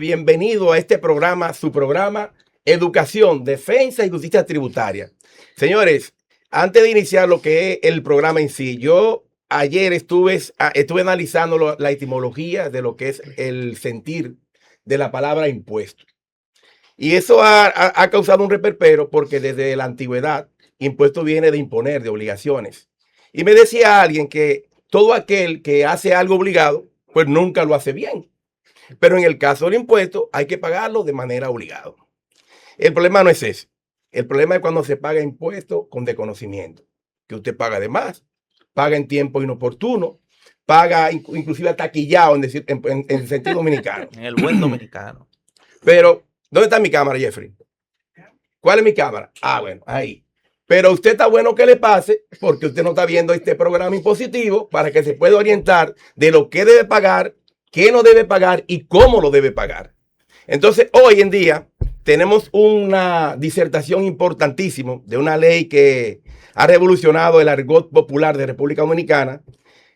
bienvenido a este programa, su programa Educación, Defensa y Justicia Tributaria. Señores, antes de iniciar lo que es el programa en sí, yo ayer estuve analizando la etimología de lo que es el sentir de la palabra impuesto. Y eso ha causado un reperpero porque desde la antigüedad, impuesto viene de imponer, de obligaciones. Y me decía alguien que todo aquel que hace algo obligado, pues nunca lo hace bien. Pero en el caso del impuesto hay que pagarlo de manera obligada. El problema no es ese. El problema es cuando se paga impuesto con desconocimiento. Que usted paga de más, paga en tiempo inoportuno, paga inclusive taquillado en sentido dominicano. En el buen dominicano. Pero, ¿dónde está mi cámara, Jeffrey? ¿Cuál es mi cámara? Ah, bueno, ahí. Pero usted está bueno que le pase porque usted no está viendo este programa impositivo para que se pueda orientar de lo que debe pagar, qué no debe pagar y cómo lo debe pagar. Entonces, hoy en día tenemos una disertación importantísima de una ley que ha revolucionado el argot popular de República Dominicana.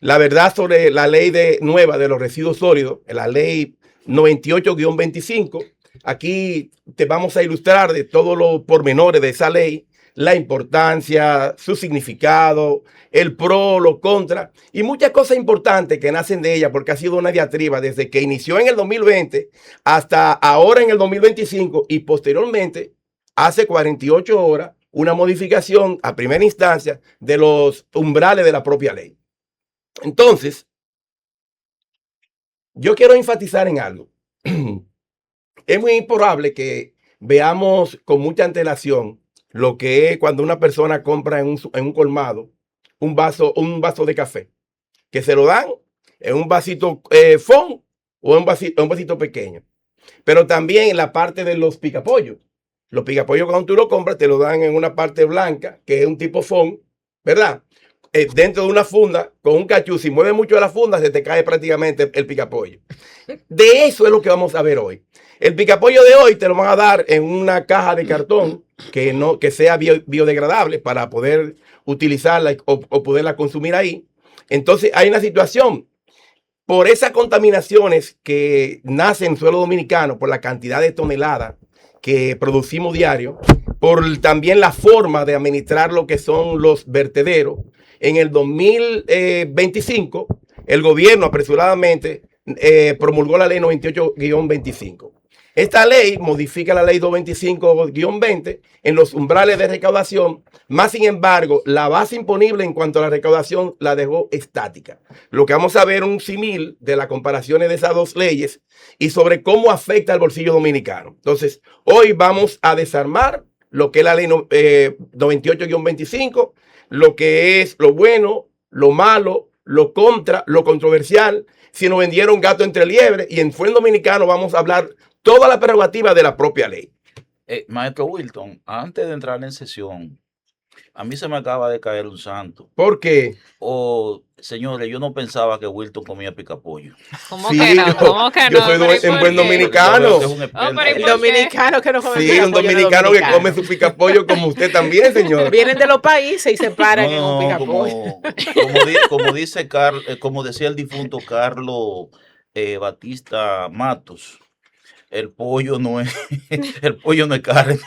La verdad sobre la ley nueva de los residuos sólidos, la ley 98-25. Aquí te vamos a ilustrar de todos los pormenores de esa ley, la importancia, su significado, el pro, lo contra y muchas cosas importantes que nacen de ella porque ha sido una diatriba desde que inició en el 2020 hasta ahora en el 2025 y posteriormente hace 48 horas una modificación a primera instancia de los umbrales de la propia ley. Entonces, yo quiero enfatizar en algo. Es muy probable que veamos con mucha antelación lo que es cuando una persona compra en un colmado un vaso de café, que se lo dan en un vasito fond o en un vasito pequeño. Pero también en la parte de los picapollos. Los picapollos cuando tú lo compras te lo dan en una parte blanca, que es un tipo fond, ¿verdad? Dentro de una funda, con un cachú. Si mueve mucho la funda, se te cae prácticamente el picapollo. De eso es lo que vamos a ver hoy. El picapollo de hoy te lo van a dar en una caja de cartón que sea biodegradable para poder utilizarla o poderla consumir ahí. Entonces hay una situación. Por esas contaminaciones que nacen en suelo dominicano, por la cantidad de toneladas que producimos diario, por también la forma de administrar lo que son los vertederos, en el 2025 el gobierno apresuradamente promulgó la ley 98-25. Esta ley modifica la ley 225-20 en los umbrales de recaudación, más sin embargo, la base imponible en cuanto a la recaudación la dejó estática. Lo que vamos a ver un símil de las comparaciones de esas dos leyes y sobre cómo afecta al bolsillo dominicano. Entonces, hoy vamos a desarmar lo que es la ley 98-25, lo que es lo bueno, lo malo, lo contra, lo controversial, si nos vendieron gato entre liebre, y en Buen Dominicano vamos a hablar toda la prerrogativa de la propia ley. Maestro Wilton, antes de entrar en sesión, a mí se me acaba de caer un santo. ¿Por qué? Señores, yo no pensaba que Wilton comía picapollo. ¿Cómo que no? ¿Cómo que yo no? soy en Buen Dominicano. El dominicano que no come picapollo. Sí, un dominicano que come su picapollo como usted también, señor. Vienen de los países y se paran en un picapollo. Como decía el difunto Carlos Batista Matos, el pollo no es carne.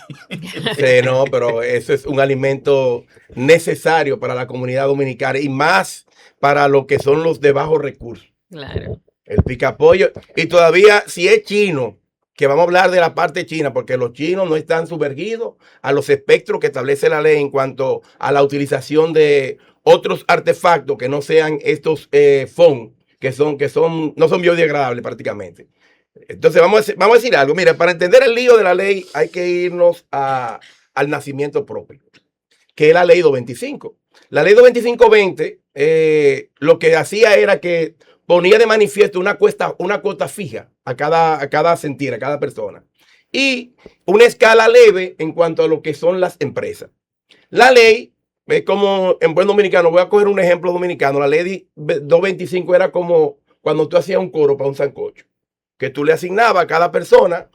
Sí, no, pero eso es un alimento necesario para la comunidad dominicana y más para lo que son los de bajos recursos. Claro. El picapollo. Y todavía, si es chino, que vamos a hablar de la parte china, porque los chinos no están sumergidos a los espectros que establece la ley en cuanto a la utilización de otros artefactos que no sean estos FON, que no son biodegradables prácticamente. Entonces vamos a decir algo. Mira, para entender el lío de la ley hay que irnos al nacimiento propio, que es la ley 225. La ley 225-20 lo que hacía era que ponía de manifiesto una cuota fija a cada sentir, a cada persona, y una escala leve en cuanto a lo que son las empresas. La ley es como en buen dominicano, voy a coger un ejemplo dominicano. La ley 225 era como cuando tú hacías un coro para un sancocho, que tú le asignabas a cada persona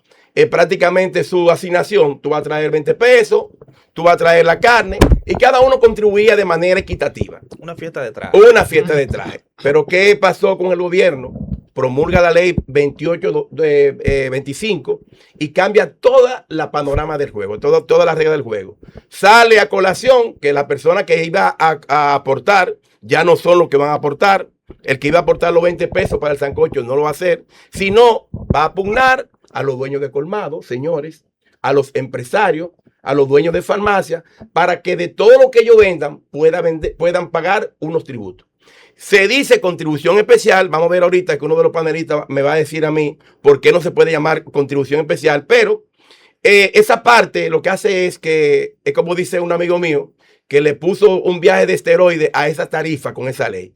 prácticamente su asignación. Tú vas a traer 20 pesos, tú vas a traer la carne y cada uno contribuía de manera equitativa. Una fiesta de traje. Una fiesta de traje. Pero ¿qué pasó con el gobierno? promulga la ley 2825 y cambia toda la panorama del juego, toda la regla del juego. Sale a colación que la persona que iba a aportar ya no son los que van a aportar. El que iba a aportar los 20 pesos para el sancocho no lo va a hacer, sino va a pugnar a los dueños de colmado, señores, a los empresarios, a los dueños de farmacia, para que de todo lo que ellos vendan puedan pagar unos tributos. Se dice contribución especial. Vamos a ver ahorita que uno de los panelistas me va a decir a mí por qué no se puede llamar contribución especial, pero esa parte lo que hace es que, es como dice un amigo mío, que le puso un viaje de esteroide a esa tarifa con esa ley.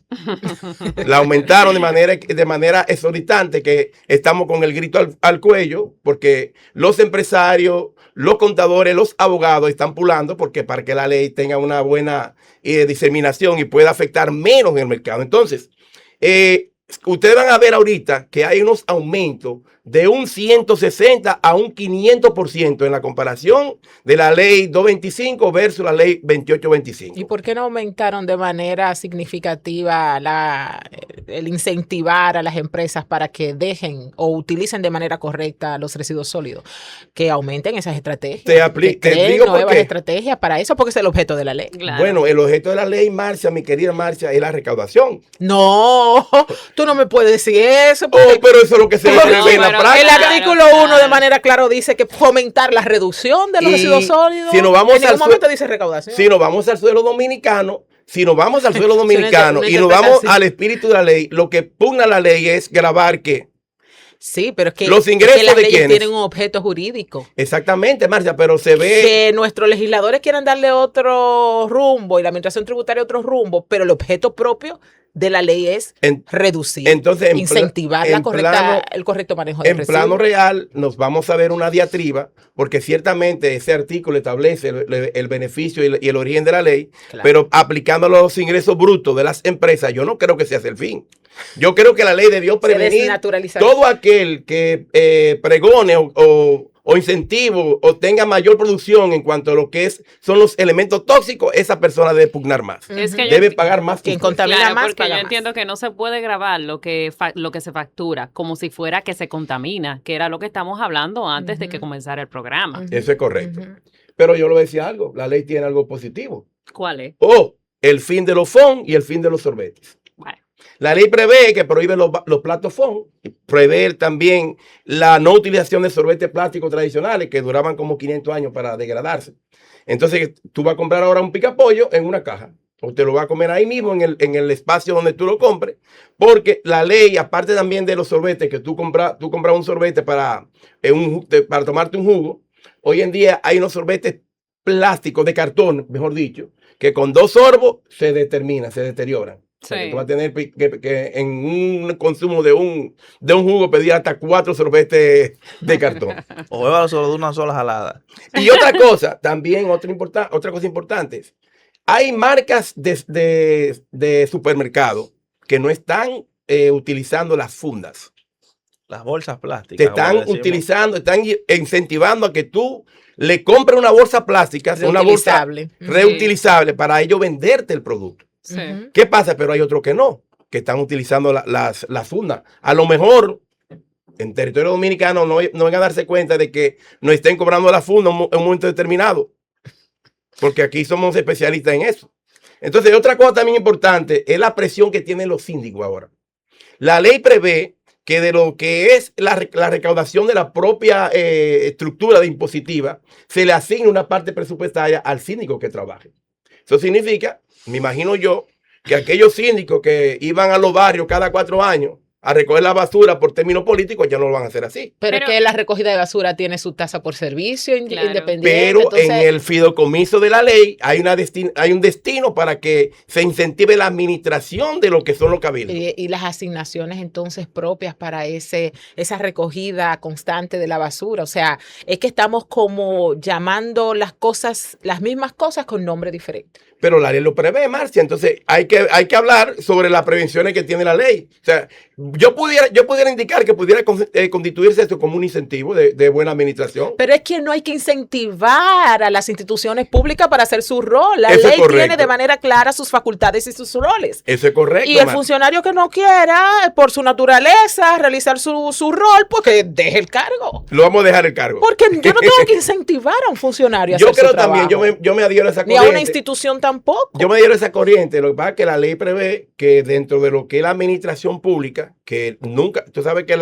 La aumentaron de manera exorbitante, que estamos con el grito al cuello, porque los empresarios, los contadores, los abogados están pulando porque para que la ley tenga una buena diseminación y pueda afectar menos en el mercado. Entonces, ustedes van a ver ahorita que hay unos aumentos de un 160 a un 500% en la comparación de la ley 225 versus la ley 2825. ¿Y por qué no aumentaron de manera significativa el incentivar a las empresas para que dejen o utilicen de manera correcta los residuos sólidos? Que aumenten esas estrategias. Que creen nuevas estrategias para eso, porque es el objeto de la ley. Claro. Bueno, el objeto de la ley, Marcia, mi querida Marcia, es la recaudación. No, tú no me puedes decir eso. Porque Pero eso es lo que se ve en la práctica. El artículo 1 de manera clara dice que fomentar la reducción de los residuos sólidos. Si nos vamos en ningún momento dice recaudación. Si nos vamos al suelo dominicano, y nos vamos al espíritu de la ley, lo que pugna la ley es gravar que sí, pero es que los ingresos las de leyes quienes tienen un objeto jurídico. Exactamente, Marcia, pero se ve que nuestros legisladores quieren darle otro rumbo y la administración tributaria otro rumbo, pero el objeto propio de la ley es reducir, entonces, incentivar el correcto manejo de residuos. En plano real nos vamos a ver una diatriba, porque ciertamente ese artículo establece el beneficio y el origen de la ley, claro, pero aplicándolo a los ingresos brutos de las empresas, yo no creo que sea el fin. Yo creo que la ley debió prevenir todo aquel que pregone o incentivo o tenga mayor producción en cuanto a lo que son los elementos tóxicos. Esa persona debe pugnar más. Es que debe pagar más. Quien contamina más, porque yo entiendo que no se puede grabar lo que se factura como si fuera que se contamina, que era lo que estamos hablando antes de que comenzara el programa. Eso es correcto. Pero yo le decía algo, la ley tiene algo positivo. ¿Cuál es? El fin de los FON y el fin de los sorbetes. Bueno. La ley prevé que prohíbe los platos FON, prevé también la no utilización de sorbetes plásticos tradicionales que duraban como 500 años para degradarse. Entonces, tú vas a comprar ahora un picapollo en una caja, o te lo vas a comer ahí mismo en el espacio donde tú lo compres, porque la ley, aparte también de los sorbetes, que tú compras un sorbete para tomarte un jugo, hoy en día hay unos sorbetes plásticos de cartón, mejor dicho, que con 2 sorbos se deterioran. Sí. Tú vas a tener que en un consumo de un jugo pedir hasta 4 sorbetes de cartón. O beba solo de una sola jalada. Y otra cosa, también otra cosa importante. Hay marcas de supermercado que no están utilizando las fundas. Las bolsas plásticas. Te están están incentivando a que tú le compres una bolsa plástica, una bolsa reutilizable para ellos venderte el producto. Sí. ¿Qué pasa? Pero hay otros que no, que están utilizando las fundas. A lo mejor en territorio dominicano no van a darse cuenta de que nos estén cobrando la funda en un momento determinado, porque aquí somos especialistas en eso. Entonces, otra cosa también importante es la presión que tienen los síndicos ahora. La ley prevé que de lo que es la recaudación de la propia estructura de impositiva, se le asigne una parte presupuestaria al síndico que trabaje. Eso significa, me imagino yo, que aquellos síndicos que iban a los barrios cada 4 años a recoger la basura por términos políticos ya no lo van a hacer así. Pero es que la recogida de basura tiene su tasa por servicio independiente. Pero entonces, en el fideicomiso de la ley hay un destino para que se incentive la administración de lo que son los cabildos. Y las asignaciones entonces propias para esa recogida constante de la basura. O sea, es que estamos como llamando las mismas cosas con nombre diferente. Pero la ley lo prevé, Marcia. Entonces hay que hablar sobre las prevenciones que tiene la ley. O sea, yo pudiera indicar que pudiera constituirse esto como un incentivo de buena administración. Pero es que no hay que incentivar a las instituciones públicas para hacer su rol. La Eso es ley tiene correcto. de manera clara sus facultades y sus roles. Eso es correcto. Y el Marta. funcionario que no quiera, por su naturaleza, realizar su rol, pues que deje el cargo. Lo vamos a dejar el cargo. Porque yo no tengo que incentivar a un funcionario a Yo hacer creo su también, trabajo. yo me adhiero a esa Ni a corriente. una institución tampoco. Yo me adhiero a esa corriente. Lo que pasa es que la ley prevé que dentro de lo que es la administración pública, que nunca, tú sabes que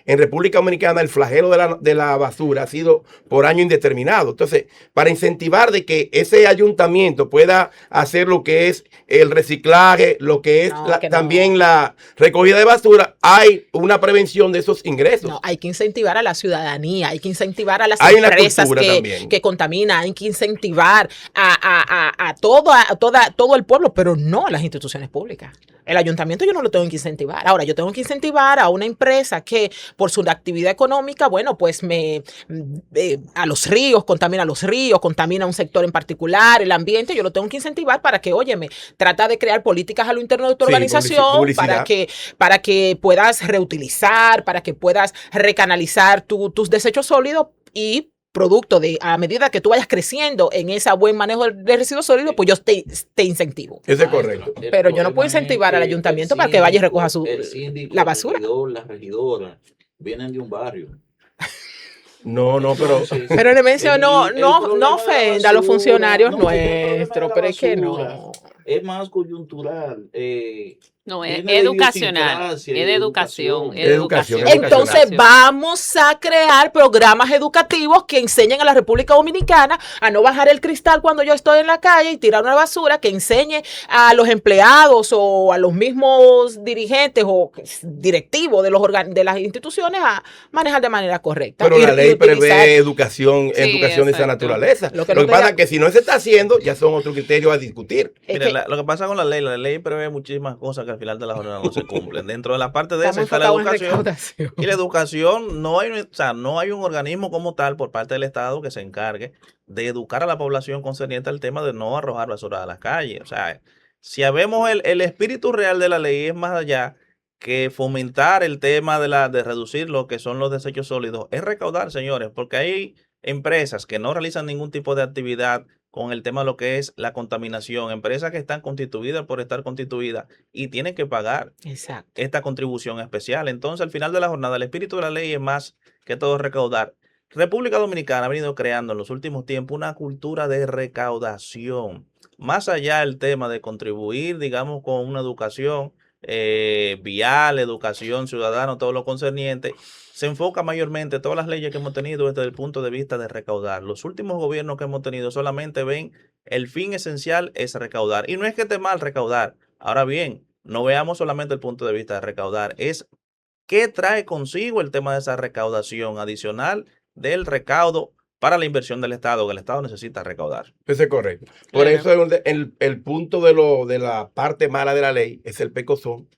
en República Dominicana el flagelo de la basura ha sido por año indeterminado. Entonces, para incentivar de que ese ayuntamiento pueda hacer lo que es el reciclaje, lo que es No, que no. también la recogida de basura, hay una prevención de esos ingresos. No, hay que incentivar a la ciudadanía, hay que incentivar a las Hay una empresas cultura también. que contaminan, hay que incentivar a todo el pueblo, pero no a las instituciones públicas. El ayuntamiento yo no lo tengo que incentivar. Ahora, yo tengo que incentivar a una empresa que por su actividad económica, bueno, pues a los ríos, contamina un sector en particular, el ambiente, yo lo tengo que incentivar para que, óyeme, trata de crear políticas a lo interno de tu Sí, organización publicidad. para que puedas reutilizar, para que puedas recanalizar tus desechos sólidos y producto de, a medida que tú vayas creciendo en ese buen manejo de residuos sólidos, pues yo te incentivo. Eso es correcto. Pero yo no puedo incentivar al ayuntamiento para que vaya y recoja la basura. La regidora, vienen de un barrio. No, pero Entonces, Pero Nemesio, el no problema de la ofenda a los basura, funcionarios no, el problema de nuestros, la pero es que basura no. Es más coyuntural. No, es Viene de educacional, idiosincrasia y es de educación, educación. es educación. Educación. Entonces vamos a crear programas educativos que enseñen a la República Dominicana a no bajar el cristal cuando yo estoy en la calle y tirar una basura, que enseñe a los empleados o a los mismos dirigentes o directivos de las instituciones a manejar de manera correcta. Pero y- la y ley utilizar- prevé educación Sí, de esa exacto. naturaleza. Lo Lo que que, no te pasa da- es que si no se está haciendo, ya son otros criterios a discutir. es Mire, que lo que pasa con la ley prevé muchísimas cosas que al final de la jornada no se cumplen. Dentro de la parte de esa estamos está la enfocados en educación. recaudación. Y la educación, no hay un organismo como tal por parte del Estado que se encargue de educar a la población concerniente al tema de no arrojar basura a las calles. O sea, si vemos el espíritu real de la ley es más allá que fomentar el tema de reducir lo que son los desechos sólidos, es recaudar, señores, porque hay empresas que no realizan ningún tipo de actividad con el tema de lo que es la contaminación, empresas que están constituidas por estar constituidas y tienen que pagar Exacto. esta contribución especial. Entonces, al final de la jornada, el espíritu de la ley es más que todo recaudar. República Dominicana ha venido creando en los últimos tiempos una cultura de recaudación. Más allá del tema de contribuir, digamos, con una educación vial, educación ciudadana, todo lo concerniente, se enfoca mayormente todas las leyes que hemos tenido desde el punto de vista de recaudar. Los últimos gobiernos que hemos tenido solamente ven el fin esencial es recaudar. Y no es que esté mal recaudar. Ahora bien, no veamos solamente el punto de vista de recaudar, es qué trae consigo el tema de esa recaudación adicional del recaudo para la inversión del Estado, que el Estado necesita recaudar. Eso es correcto. Por Claro. eso el punto de la parte mala de la ley es el pecozón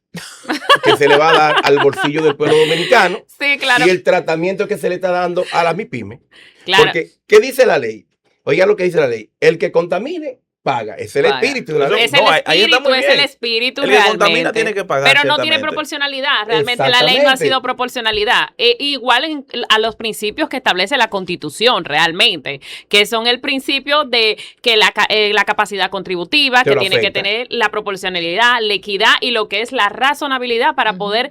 que se le va a dar al bolsillo del pueblo dominicano Sí, claro, y el tratamiento que se le está dando a la MIPYME. claro. Porque, ¿qué dice la ley? Oiga lo que dice la ley. El que contamine, paga. Es el Paga. espíritu de la ley. Es el No, ahí está espíritu, muy es el bien. espíritu El que contamina realmente. tiene que pagar, Pero no tiene ciertamente. proporcionalidad. Realmente la ley no ha Exactamente. sido proporcionalidad. Igual a los principios que establece la Constitución realmente, que son el principio de que la capacidad contributiva, Que que lo tiene que afecta. tener la proporcionalidad, la equidad y lo que es la razonabilidad para poder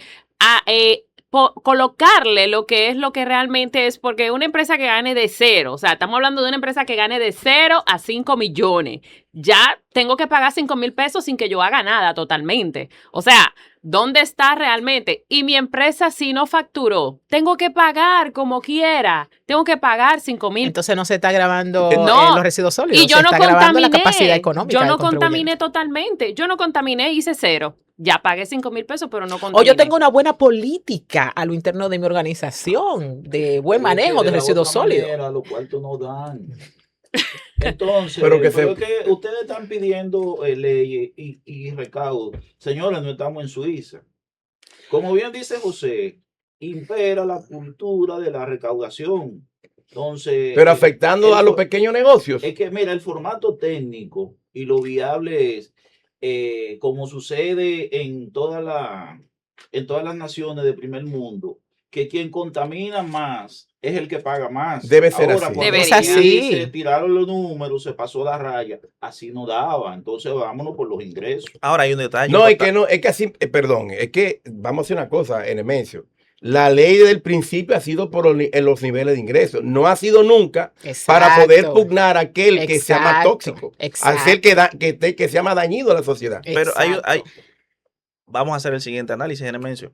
colocarle lo que es lo que realmente es, porque una empresa que gane de cero, o sea, estamos hablando de una empresa que gane de 0 a 5 millones, ya tengo que pagar 5,000 pesos sin que yo haga nada totalmente. O sea, ¿dónde está realmente? Y mi empresa si no facturó, tengo que pagar como quiera, tengo que pagar 5,000. Entonces no se está grabando No. los residuos sólidos, Y yo se no está grabando la contaminé, capacidad económica. yo del no contribuyente. contaminé totalmente, yo no contaminé, hice 0. Ya pagué 5,000 pesos, pero no O contaminé. yo tengo una buena política a lo interno de mi organización, de buen manejo de residuos sólidos. Los cuartos no dan. Entonces, Pero que es se- que ustedes están pidiendo leyes y recaudo. Señores, no estamos en Suiza. Como bien dice José, impera la cultura de la recaudación. Entonces, Pero afectando a los pequeños negocios. es que, mira, el formato técnico y lo viable es, como sucede en toda en todas las naciones del primer mundo que quien contamina más es el que paga más. Debe ser Ahora, así. cuando Debería. Es así. se tiraron los números, se pasó la raya, así no daba. Entonces vámonos por los ingresos. Ahora hay un detalle. No, es que no, es que así, perdón, es que vamos a hacer una cosa, Nemesio. La ley desde el principio ha sido en los niveles de ingresos. No ha sido nunca para poder Exacto. pugnar a aquel que sea más Exacto, tóxico, exacto. aquel que sea más dañino a la sociedad. Pero Exacto. vamos a hacer el siguiente análisis, Nemesio.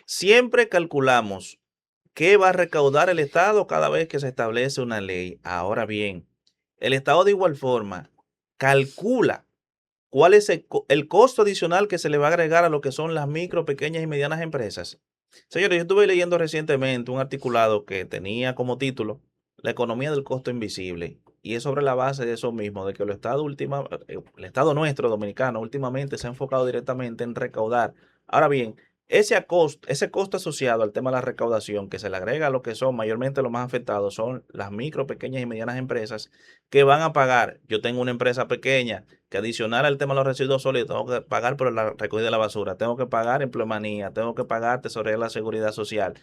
Siempre calculamos qué va a recaudar el Estado cada vez que se establece una ley. Ahora bien, el Estado de igual forma calcula cuál es el costo adicional que se le va a agregar a lo que son las micro, pequeñas y medianas empresas. Señores, yo estuve leyendo recientemente un articulado que tenía como título La economía del costo invisible. Y es sobre la base de eso mismo, de que el Estado nuestro, dominicano, últimamente se ha enfocado directamente en recaudar. Ahora bien, ese costo asociado al tema de la recaudación que se le agrega a lo que son mayormente los más afectados son las micro, pequeñas y medianas empresas que van a pagar. Yo tengo una empresa pequeña que adicional al tema de los residuos sólidos tengo que pagar por la recogida de la basura, tengo que pagar empleomanía, tengo que pagar tesorería de la seguridad social,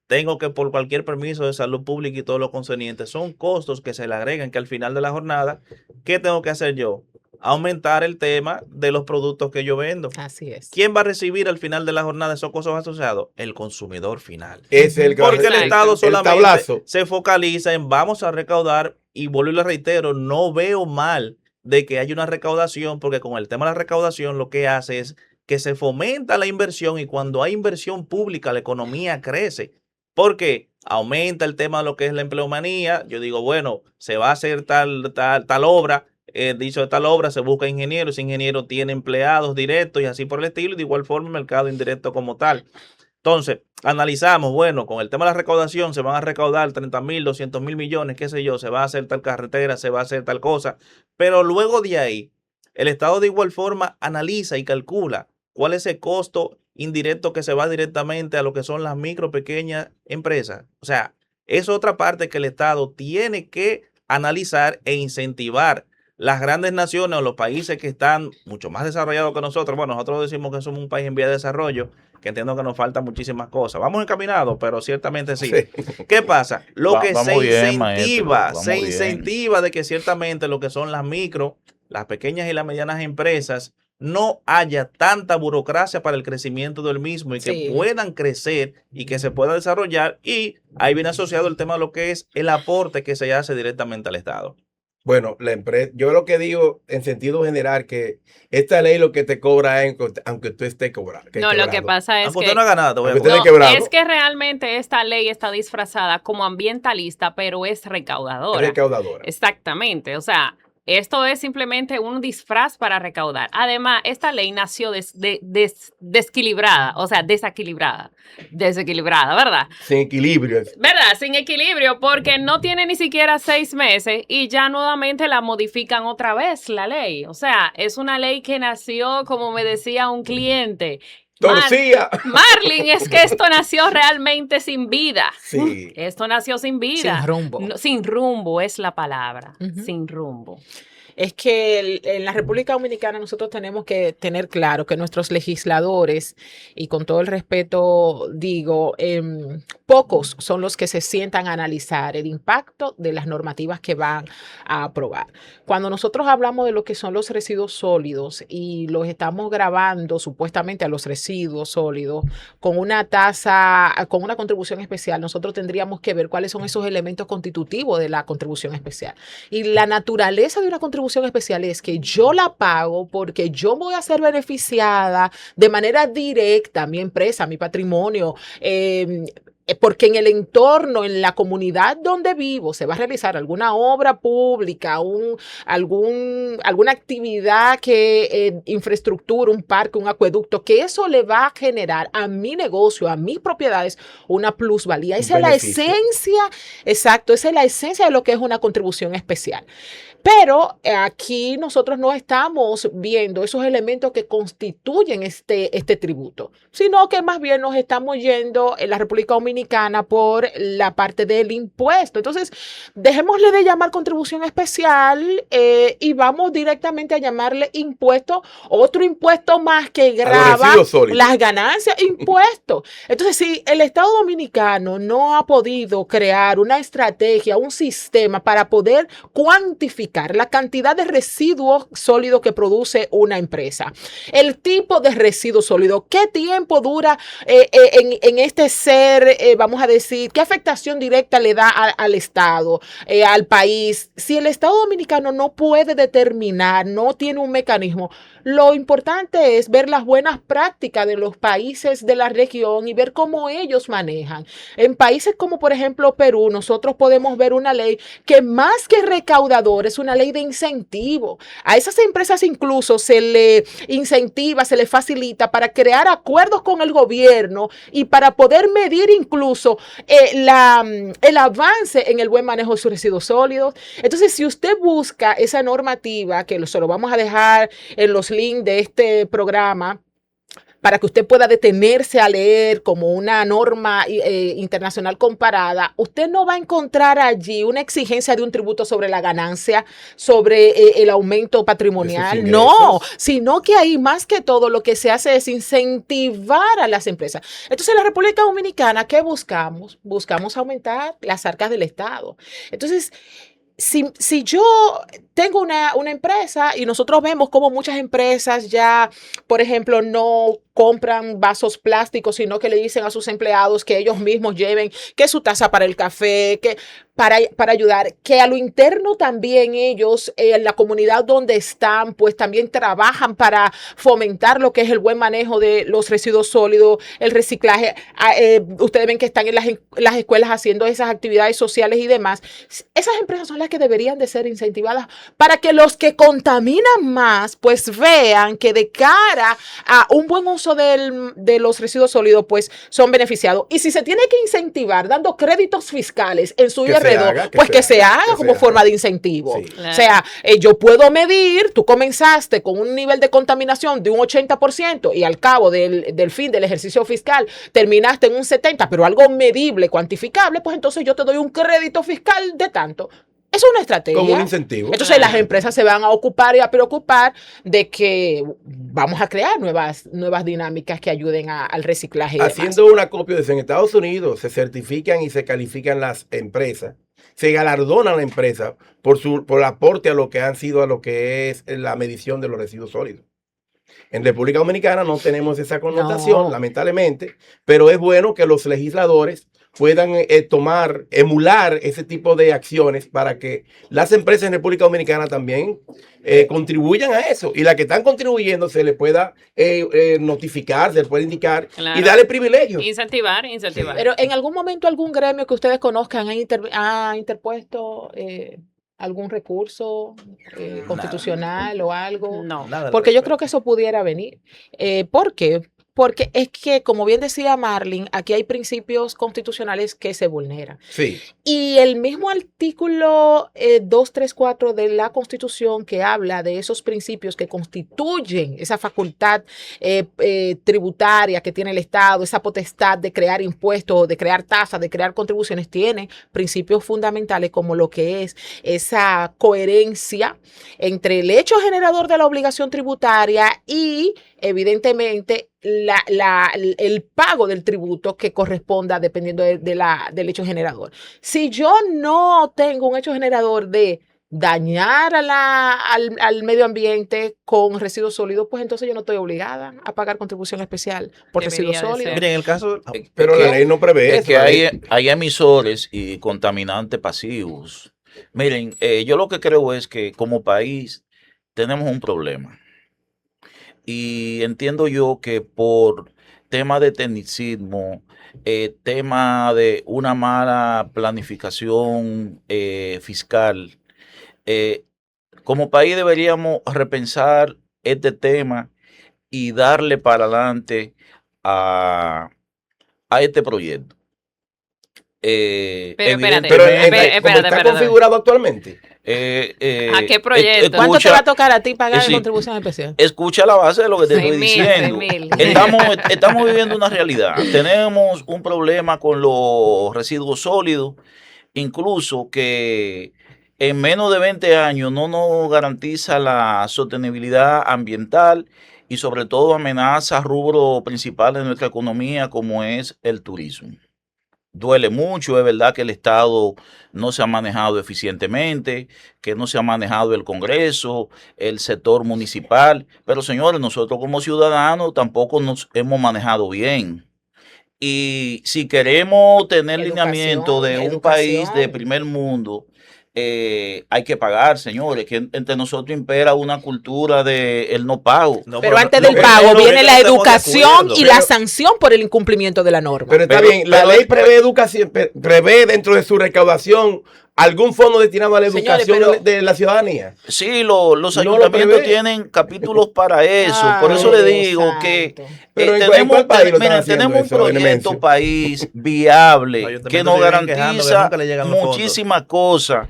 tengo que por cualquier permiso de salud pública y todo lo concerniente. Son costos que se le agregan que al final de la jornada, ¿qué tengo que hacer yo? Aumentar el tema de los productos que yo vendo. Así es. ¿Quién va a recibir al final de la jornada esos costos asociados? El consumidor final. Es el que va a Porque el recibir Estado el solamente tablazo. se focaliza en vamos a recaudar y vuelvo y le reitero, no veo mal de que haya una recaudación porque con el tema de la recaudación lo que hace es que se fomenta la inversión y cuando hay inversión pública la economía crece. Porque aumenta el tema de lo que es la empleomanía. Yo digo, bueno, se va a hacer tal obra. Dicho de tal obra, se busca ingenieros, ese ingeniero tiene empleados directos y así por el estilo, y de igual forma el mercado indirecto como tal. Entonces, analizamos, bueno, con el tema de la recaudación se van a recaudar 30,000, 200,000 millones, qué sé yo, se va a hacer tal carretera, se va a hacer tal cosa, pero luego de ahí, el Estado de igual forma analiza y calcula cuál es el costo indirecto que se va directamente a lo que son las micro, pequeñas empresas. O sea, es otra parte que el Estado tiene que analizar e incentivar. Las grandes naciones o los países que están mucho más desarrollados que nosotros, bueno, nosotros decimos que somos un país en vía de desarrollo, que entiendo que nos faltan muchísimas cosas. Vamos encaminados, pero ciertamente sí. ¿Qué pasa? Lo que se incentiva de que ciertamente lo que son las micro, las pequeñas y las medianas empresas no haya tanta burocracia para el crecimiento del mismo y que puedan crecer y que se pueda desarrollar. Y ahí viene asociado el tema de lo que es el aporte que se hace directamente al Estado. Bueno, la empresa, yo lo que digo en sentido general que esta ley lo que te cobra es aunque tú estés cobrando. No, lo que pasa es aunque usted no haga nada, te voy a Aunque usted cobrar. esté quebrado. es que realmente esta ley está disfrazada como ambientalista, pero es recaudadora. Es recaudadora. Exactamente, o sea, esto es simplemente un disfraz para recaudar. Además, esta ley nació desequilibrada, o sea, desequilibrada, ¿verdad? Sin equilibrio. ¿Verdad? Sin equilibrio, porque no tiene ni siquiera 6 meses y ya nuevamente la modifican otra vez la ley. O sea, es una ley que nació, como me decía un cliente, Torcía. Marlin, es que esto nació realmente sin vida. Sí. Esto nació sin vida. Sin rumbo. No, sin rumbo es la palabra. Ujú. Sin rumbo. Es que en la República Dominicana nosotros tenemos que tener claro que nuestros legisladores, y con todo el respeto digo, pocos son los que se sientan a analizar el impacto de las normativas que van a aprobar. Cuando nosotros hablamos de lo que son los residuos sólidos y los estamos grabando supuestamente a los residuos sólidos con una tasa, con una contribución especial, nosotros tendríamos que ver cuáles son esos elementos constitutivos de la contribución especial. Y la naturaleza de una contribución especial es que yo la pago porque yo voy a ser beneficiada de manera directa, mi empresa, mi patrimonio, porque en el entorno, en la comunidad donde vivo, se va a realizar alguna obra pública, alguna actividad infraestructura, un parque, un acueducto, que eso le va a generar a mi negocio, a mis propiedades, una plusvalía. Esa es la esencia, exacto, esa es la esencia de lo que es una contribución especial. Pero aquí nosotros no estamos viendo esos elementos que constituyen este tributo, sino que más bien nos estamos yendo en la República Dominicana Dominicana por la parte del impuesto. Entonces, dejémosle de llamar contribución especial y vamos directamente a llamarle impuesto, otro impuesto más que grava residuos sólidos. las ganancias, impuestos. Entonces, si el Estado Dominicano no ha podido crear una estrategia, un sistema para poder cuantificar la cantidad de residuos sólidos que produce una empresa, el tipo de residuo sólido, qué tiempo dura en este ser, vamos a decir, qué afectación directa le da al Estado, al país. Si el Estado Dominicano no puede determinar, no tiene un mecanismo, lo importante es ver las buenas prácticas de los países de la región y ver cómo ellos manejan. En países como, por ejemplo, Perú, nosotros podemos ver una ley que más que recaudador es una ley de incentivo. A esas empresas incluso se le incentiva, se le facilita para crear acuerdos con el gobierno y para poder medir incluso el avance en el buen manejo de sus residuos sólidos. Entonces, si usted busca esa normativa, que se lo vamos a dejar en los links de este programa, para que usted pueda detenerse a leer como una norma internacional comparada, usted no va a encontrar allí una exigencia de un tributo sobre la ganancia, sobre el aumento patrimonial, no, sino que ahí más que todo lo que se hace es incentivar a las empresas. Entonces, en la República Dominicana, ¿qué buscamos? Buscamos aumentar las arcas del Estado. Entonces, si yo tengo una empresa y nosotros vemos como muchas empresas ya, por ejemplo, no compran vasos plásticos, sino que le dicen a sus empleados que ellos mismos lleven que su taza para el café, que para ayudar, que a lo interno también ellos, en la comunidad donde están, pues también trabajan para fomentar lo que es el buen manejo de los residuos sólidos, el reciclaje. Ustedes ven que están en las escuelas haciendo esas actividades sociales y demás. Esas empresas son las que deberían de ser incentivadas para que los que contaminan más, pues vean que de cara a un buen uso de los residuos sólidos, pues son beneficiados. Y si se tiene que incentivar dando créditos fiscales en su IR2, pues que se haga como forma de incentivo. Sí. Claro. O sea, yo puedo medir, tú comenzaste con un nivel de contaminación de un 80% y al cabo del fin del ejercicio fiscal terminaste en un 70%, pero algo medible, cuantificable, pues entonces yo te doy un crédito fiscal de tanto. Es una estrategia. Como un incentivo. Entonces las empresas se van a ocupar y a preocupar de que vamos a crear nuevas dinámicas que ayuden al reciclaje. Y Haciendo un acopio de eso, en Estados Unidos se certifican y se califican las empresas, se galardona a la empresa por el aporte a lo que han sido a lo que es la medición de los residuos sólidos. En República Dominicana no tenemos esa connotación, No. lamentablemente, pero es bueno que los legisladores puedan emular ese tipo de acciones para que las empresas en República Dominicana también contribuyan a eso. Y las que están contribuyendo se les pueda notificar, se les pueda indicar Claro. y darle privilegios. Incentivar. Pero en algún momento algún gremio que ustedes conozcan ha interpuesto algún recurso constitucional o algo. No. Nada al Porque yo respecto. creo que eso pudiera venir. ¿Por qué? Porque es que, como bien decía Marlin, aquí hay principios constitucionales que se vulneran. Sí. Y el mismo artículo 234 de la Constitución que habla de esos principios que constituyen esa facultad tributaria que tiene el Estado, esa potestad de crear impuestos, de crear tasas, de crear contribuciones, tiene principios fundamentales como lo que es esa coherencia entre el hecho generador de la obligación tributaria y, evidentemente, el pago del tributo que corresponda dependiendo del hecho generador. Si yo no tengo un hecho generador de dañar al medio ambiente con residuos sólidos, pues entonces yo no estoy obligada a pagar contribución especial por Debería residuos de sólidos. ser. Miren, en el caso, Pero la ley no prevé Es eso. que la ley- hay emisores y contaminantes pasivos. Miren, yo lo que creo es que como país tenemos un problema. Y entiendo yo que por tema de tecnicismo, tema de una mala planificación fiscal, como país deberíamos repensar este tema y darle para adelante a este proyecto. Pero espérate, Pero Evidentemente, como está configurado actualmente. ¿A qué proyecto? ¿Cuánto te va a tocar a ti pagar sí. en contribución especial? Escucha la base de lo que te estoy 6.000, diciendo. 6.000. Estamos viviendo una realidad. Tenemos un problema con los residuos sólidos, incluso que en menos de 20 años no nos garantiza la sostenibilidad ambiental y sobre todo amenaza rubros principales de nuestra economía como es el turismo. Duele mucho, es verdad que el Estado no se ha manejado eficientemente, que no se ha manejado el Congreso, el sector municipal, pero señores, nosotros como ciudadanos tampoco nos hemos manejado bien. Y si queremos tener lineamiento de un país de primer mundo, hay que pagar, señores, que entre nosotros impera una cultura de el no pago. No, Pero antes no, del no, pago no, viene no la estamos de educación acuerdo. y la sanción por el incumplimiento de la norma. Pero está Pero- bien, la pero- ley prevé educación, prevé dentro de su recaudación algún fondo destinado a la Señores, educación pero- de la ciudadanía. Sí, los No lo ayuntamientos prevé. tienen capítulos para eso. Por Ay, eso le Dios digo que santo. Pero ¿en cuál país lo están haciendo tenemos un eso, proyecto Nemesio? país Los viable ayuntamientos que nos se vienen quejando que garantiza nunca le llegan los fondos. muchísimas cosas.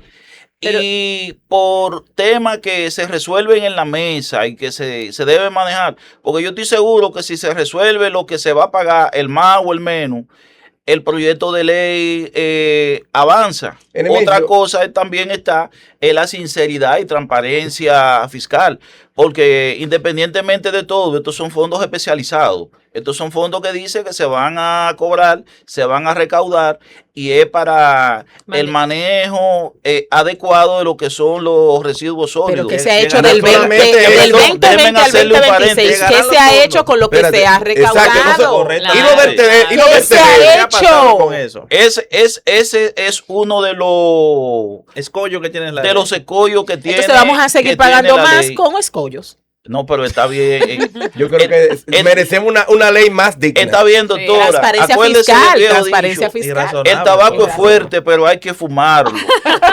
Pero- Y por temas que se resuelven en la mesa y que se debe manejar, porque yo estoy seguro que si se resuelve lo que se va a pagar, el más o el menos, el proyecto de ley avanza. Nemesio. Otra cosa también está en la sinceridad y transparencia fiscal, porque independientemente de todo, estos son fondos especializados. Estos son fondos que dicen que se van a cobrar, se van a recaudar y es para el manejo adecuado de lo que son los residuos sólidos. Pero que se ha Llegan hecho a del solamente 20, eso, del 2020 deben al hacerle un 2026. paréntesis. ¿Qué se ha hecho con lo que Espérate, se ha exacto, no se- recaudado? Correcto. Y los vertederos, y los ¿Qué se ha vertederos. ¿Qué ha pasado hecho? con eso? Ese es uno de los Escollo que tiene la ley. escollos que tiene. Entonces vamos a seguir que tiene pagando la más ley. con escollos. No, pero está bien. Yo creo que merecemos una ley más digna. Está bien, Sí. doctora. Transparencia Acuérdese del fiscal, viejo transparencia dicho, Y fiscal. razonable. el tabaco es Razonable. fuerte, pero hay que fumarlo.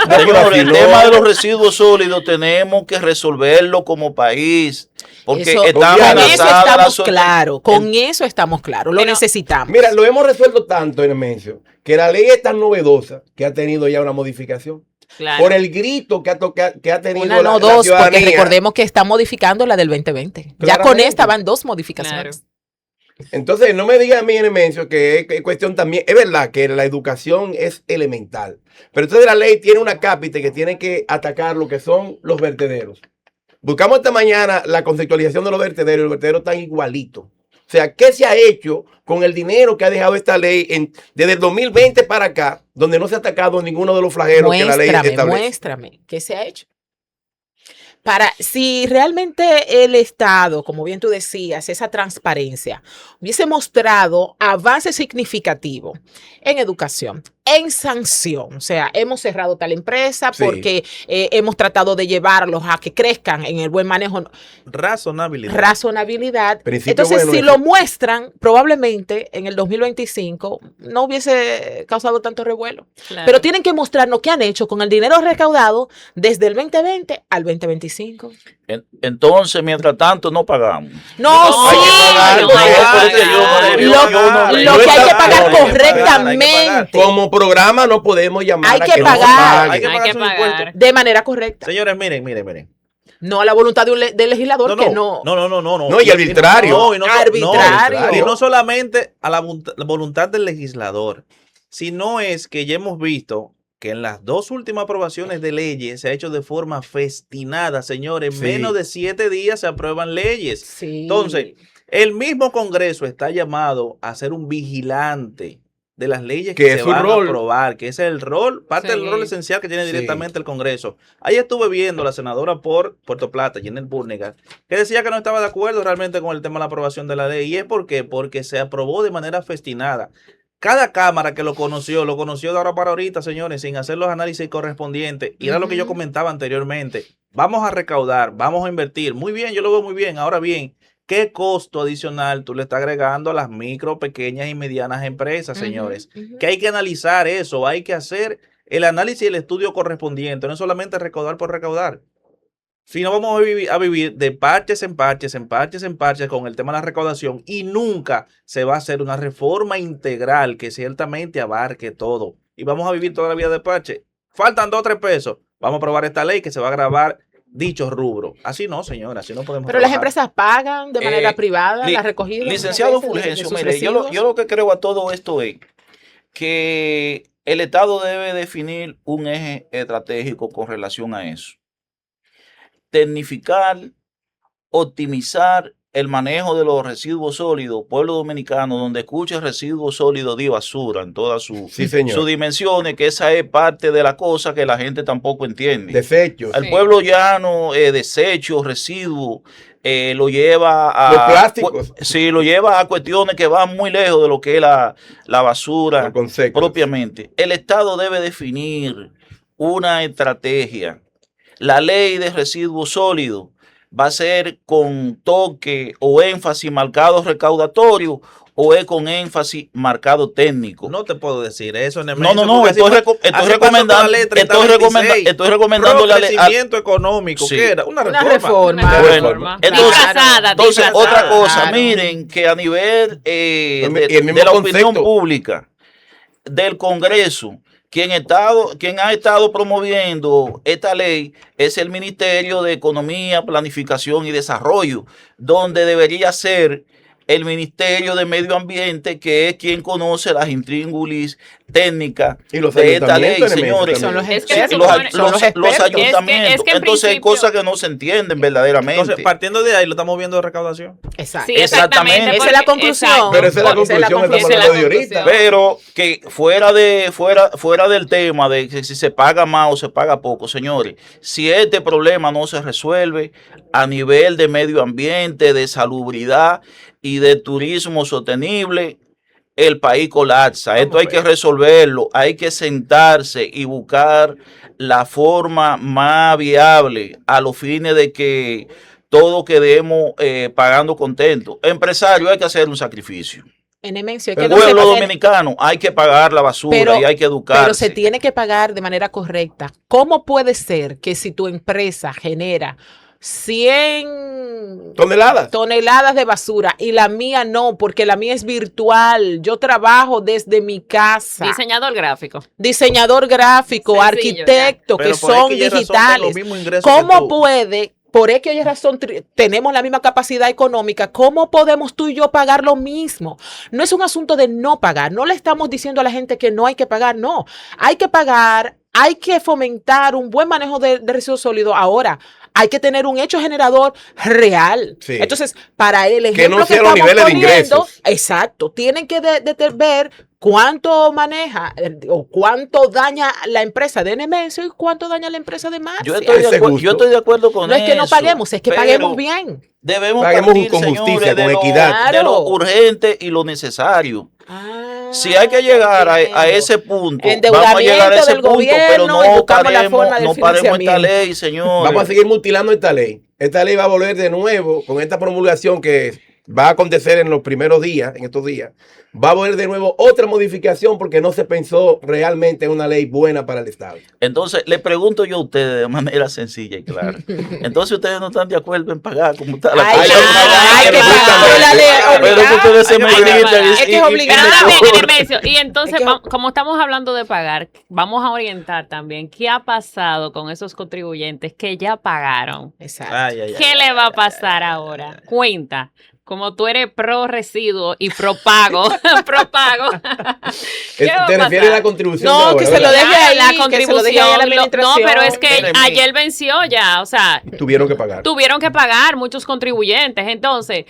pero Señores, el si no- tema de los residuos sólidos tenemos que resolverlo como país. Porque Eso- está con con amenazada eso la estamos so- claros, con eso estamos claros, lo Pero- necesitamos. Mira, lo hemos resuelto tanto, Nemesio, que la ley es tan novedosa que ha tenido ya una modificación. Claro. Por el grito que ha tenido Una, no la dos, porque ciudadanía. recordemos que está modificando la del 2020. Ya con Claramente. esta van dos modificaciones. Entonces, no me diga a mí, Nemesio, que es cuestión también. Es verdad que la educación es elemental. Pero entonces la ley tiene una cápita que tiene que atacar lo que son los vertederos. Buscamos esta mañana la conceptualización de los vertederos y los vertederos están igualitos. O sea, ¿qué se ha hecho con el dinero que ha dejado esta ley desde el 2020 para acá, donde no se ha atacado ninguno de los flagelos que la ley establece? Muéstrame, ¿qué se ha hecho? Para, si realmente el Estado, como bien tú decías, esa transparencia, hubiese mostrado avances significativos en educación, en sanción, o sea, hemos cerrado tal empresa Sí. porque hemos tratado de llevarlos a que crezcan en el buen manejo, Razonabilidad. razonabilidad. Principio Entonces, bueno si ese. lo muestran, probablemente en el 2025 no hubiese causado tanto revuelo. Claro. Pero tienen que mostrarnos qué han hecho con el dinero recaudado desde el 2020 al 2025. Entonces, mientras tanto, no pagamos. No, No, sí. hay que pagar, No, no hay que pero es que pagar. Lo que hay que pagar hay que pagar. correctamente, Como programa no podemos llamar Hay a que que no se pagar. pague. Hay que Hay pagar que sus pagar. impuestos. de manera correcta. Señores, miren. No a la voluntad de del legislador que no. No. No, y arbitrario. No, y no, Arbitrario. y no solamente a la voluntad del legislador, sino es que ya hemos visto que en las dos últimas aprobaciones de leyes se ha hecho de forma festinada, señores. En Sí. menos de 7 días se aprueban leyes. Sí. Entonces, el mismo Congreso está llamado a ser un vigilante de las leyes Que que es se su van rol. a aprobar, que es el rol, parte del Sí. rol esencial que tiene Sí. directamente el Congreso. Ahí estuve viendo a la senadora por Puerto Plata, Jenel Burnegar, que decía que no estaba de acuerdo realmente con el tema de la aprobación de la ley. ¿Y es por qué? Porque se aprobó de manera festinada. Cada cámara que lo conoció de ahora para ahorita, señores, sin hacer los análisis correspondientes. Y era lo que yo Ujú. comentaba anteriormente. Vamos a recaudar, vamos a invertir. Muy bien, yo lo veo muy bien. Ahora bien, ¿qué costo adicional tú le estás agregando a las micro, pequeñas y medianas empresas, señores? Ujú. Que hay que analizar eso, hay que hacer el análisis y el estudio correspondiente, no es solamente recaudar por recaudar. Si no, vamos a vivir de parches en parches con el tema de la recaudación y nunca se va a hacer una reforma integral que ciertamente abarque todo. Y vamos a vivir toda la vida de parche. Faltan 2 o 3 pesos. vamos a aprobar esta ley que se va a grabar dichos rubros. Así no, señora, así no podemos Pero las trabajar. empresas pagan de manera Eh, privada li- la recogida. Licenciado muchas veces, de Fulgencio, sus mire, yo residuos. lo que creo a todo esto es que el Estado debe definir un eje estratégico con relación a eso. Tecnificar, optimizar el manejo de los residuos sólidos, pueblo dominicano, donde escuche residuos sólidos de basura en todas Sí, sus señor. dimensiones, que esa es parte de la cosa que la gente tampoco entiende. Desechos. El Sí. pueblo llano, desechos, residuos, lo lleva a... Los plásticos. Sí, lo lleva a cuestiones que van muy lejos de lo que es la basura Los conceptos. propiamente. El Estado debe definir una estrategia. La ley de residuos sólidos va a ser con toque o énfasis marcado recaudatorio o es con énfasis marcado técnico. No te puedo decir eso, No, estoy recomendando la ley. crecimiento económico, Sí. ¿qué era? Una Una reforma. reforma. Bueno, Disfrazada, entonces otra cosa, Claro. miren que a nivel Y el mismo de la opinión concepto. pública del Congreso, quien ha estado promoviendo esta ley es el Ministerio de Economía, Planificación y Desarrollo, donde debería ser el Ministerio de Medio Ambiente, que es quien conoce las intríngulis técnicas Y los de esta ley, ayuntamientos, señores. Son los Es que Sí, se los, supone- son los los expertos. ayuntamientos. Es que en Entonces hay principio- cosas que no se entienden verdaderamente. Entonces, partiendo de ahí, lo estamos viendo de recaudación. Exacto. Sí, Exactamente. exactamente. Esa es la conclusión. exacto. Pero esa es la Esa es la conclusión, estamos conclusión. hablando de Esa es la ahorita. Pero que fuera del tema de que si se paga más o se paga poco, señores, si este problema no se resuelve a nivel de medio ambiente, de salubridad y de turismo sostenible, el país colapsa. Esto hay que resolverlo, hay que sentarse y buscar la forma más viable a los fines de que todos quedemos pagando contentos. Empresario, hay que hacer un sacrificio. Nemesio, es El que El no se pueblo puede- dominicano hay que pagar la basura Pero- y hay que educarse. Pero se tiene que pagar de manera correcta. ¿Cómo puede ser que si tu empresa genera 100 Toneladas. toneladas de basura y la mía no, porque la mía es virtual? Yo trabajo desde mi casa. Diseñador gráfico. Diseñador gráfico, Sencillo, arquitecto, Pero que por son X y razón, digitales. tengo los mismos ingresos que ¿Cómo tú. puede, por X y razón, tenemos la misma capacidad económica, cómo podemos tú y yo pagar lo mismo? No es un asunto de no pagar, no le estamos diciendo a la gente que no hay que pagar, no. Hay que pagar, hay que fomentar un buen manejo de residuos sólidos. Ahora, hay que tener un hecho generador real. Sí. Entonces, para el Que ejemplo no que sean los estamos niveles de poniendo, ingresos. exacto, tienen que ver cuánto maneja o cuánto daña la empresa de Nemesio y cuánto daña la empresa de Marcia. Ese gusto. Yo estoy de acuerdo con No es que no eso, paguemos, es que pero paguemos bien. Debemos Paguemos partir, con señores, justicia, de con lo- equidad. de lo Claro. urgente y lo necesario. Ah, Si hay que llegar a entiendo. ese punto, Endeudamiento vamos a llegar a ese del punto, pero gobierno y no buscamos la paremos, forma del no paremos esta financiamiento. ley, señores. Vamos a seguir mutilando esta ley. Esta ley va a volver de nuevo con esta promulgación que va a acontecer en los primeros días, en estos días. Va a volver de nuevo otra modificación porque no se pensó realmente en una ley buena para el Estado. Entonces, le pregunto yo a ustedes de manera sencilla y clara. Entonces, ustedes no están de acuerdo en pagar como está la Hay cosa. que pagar, hay que pagar. Pero la ley Pero que obligada. ustedes se Hay que meditan pagar. y- Es que es y- y obligado. Pero me ahora bien, cobran. Nemesio, y entonces, Es que- como estamos hablando de pagar, vamos a orientar también qué ha pasado con esos contribuyentes que ya pagaron. Exacto. Ay, ay, ay. ¿Qué le va a pasar ahora? Cuenta. Como tú eres pro residuo y pro pago, pro pago. ¿Qué va a ¿Te refieres a la pasar? contribución? No, de ahora, que se verdad? lo deje ahí, La que se lo deje ahí a la contribución. No, administración. pero es que Mire, mire. ayer venció ya, o sea, Tuvieron que pagar. tuvieron que pagar muchos contribuyentes. Entonces,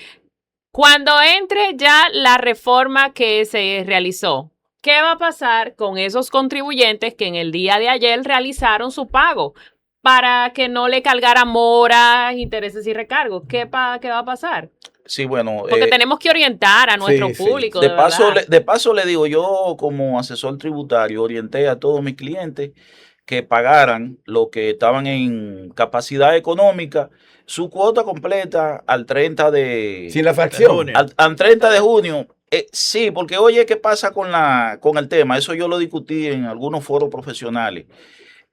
cuando entre ya la reforma que se realizó, ¿qué va a pasar con esos contribuyentes que en el día de ayer realizaron su pago para que no le cargara moras, intereses y recargos? ¿Qué va a pasar? Sí, bueno. Porque tenemos que orientar a nuestro sí. público. De paso, verdad. de paso le digo, yo como asesor tributario orienté a todos mis clientes que pagaran lo que estaban en capacidad económica, su cuota completa al 30 de, Sin la fracción. junio. al 30 de junio. Sí, porque oye, ¿qué pasa con el tema? Eso yo lo discutí en algunos foros profesionales.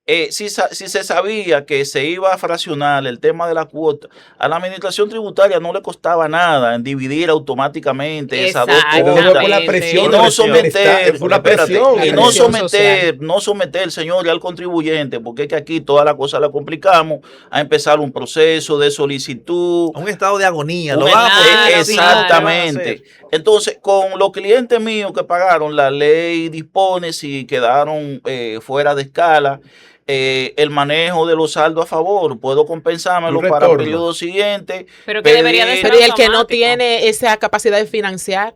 si se sabía que se iba a fraccionar el tema de la cuota, a la administración tributaria no le costaba nada en dividir automáticamente esas dos Exactamente. Pero no fue la cuotas. presión Y del no Estado, someter, fue una espérate, presión. y la no presión. someter, señor, al contribuyente, porque es que aquí toda la cosa la complicamos, a empezar un proceso de solicitud. Un estado de agonía. Lo Un- van a poner Claro, así, ¿qué van a Exactamente. hacer? Entonces, con los clientes míos que pagaron, la ley dispone si quedaron fuera de escala, el manejo de los saldos a favor. Puedo compensármelo Un para el retorno. periodo siguiente. Pero que debería de pedir- ser Pero y el que no automático. tiene esa capacidad de financiar.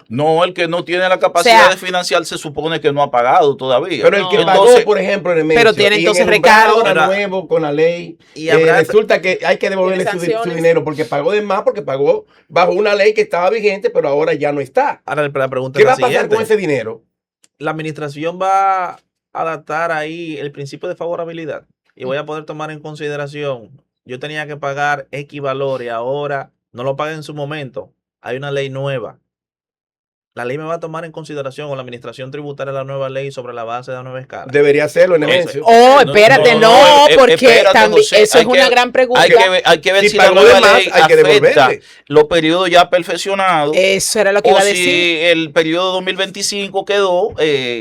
No, el que no tiene la capacidad O sea, de financiar se supone que no ha pagado todavía. Pero el que No. pagó, Entonces, por ejemplo, Nemesio, Pero tiene y en entonces el umbral recargo. ahora Pero- nuevo con la ley, Y habrá- resulta que hay que devolverle Tiene su sanciones. dinero porque pagó de más, porque pagó bajo una ley que estaba vigente, pero ahora ya no está. Ahora la pregunta ¿Qué es va la a pasar siguiente. con ese dinero? La administración va a adaptar ahí el principio de favorabilidad y voy a poder tomar en consideración, yo tenía que pagar X valor y ahora no lo pagué en su momento. Hay una ley nueva. La ley me va a tomar en consideración o la administración tributaria la nueva ley sobre la base de la nueva escala. Debería hacerlo, Nemesio. Oh, espérate, no, porque espérate, también José, eso es hay que- una gran pregunta. Hay que ver Si si la pagó nueva de más, ley hay que afecta devolverle. los periodos ya perfeccionados. Eso era lo que iba O a si decir. el periodo 2025 quedó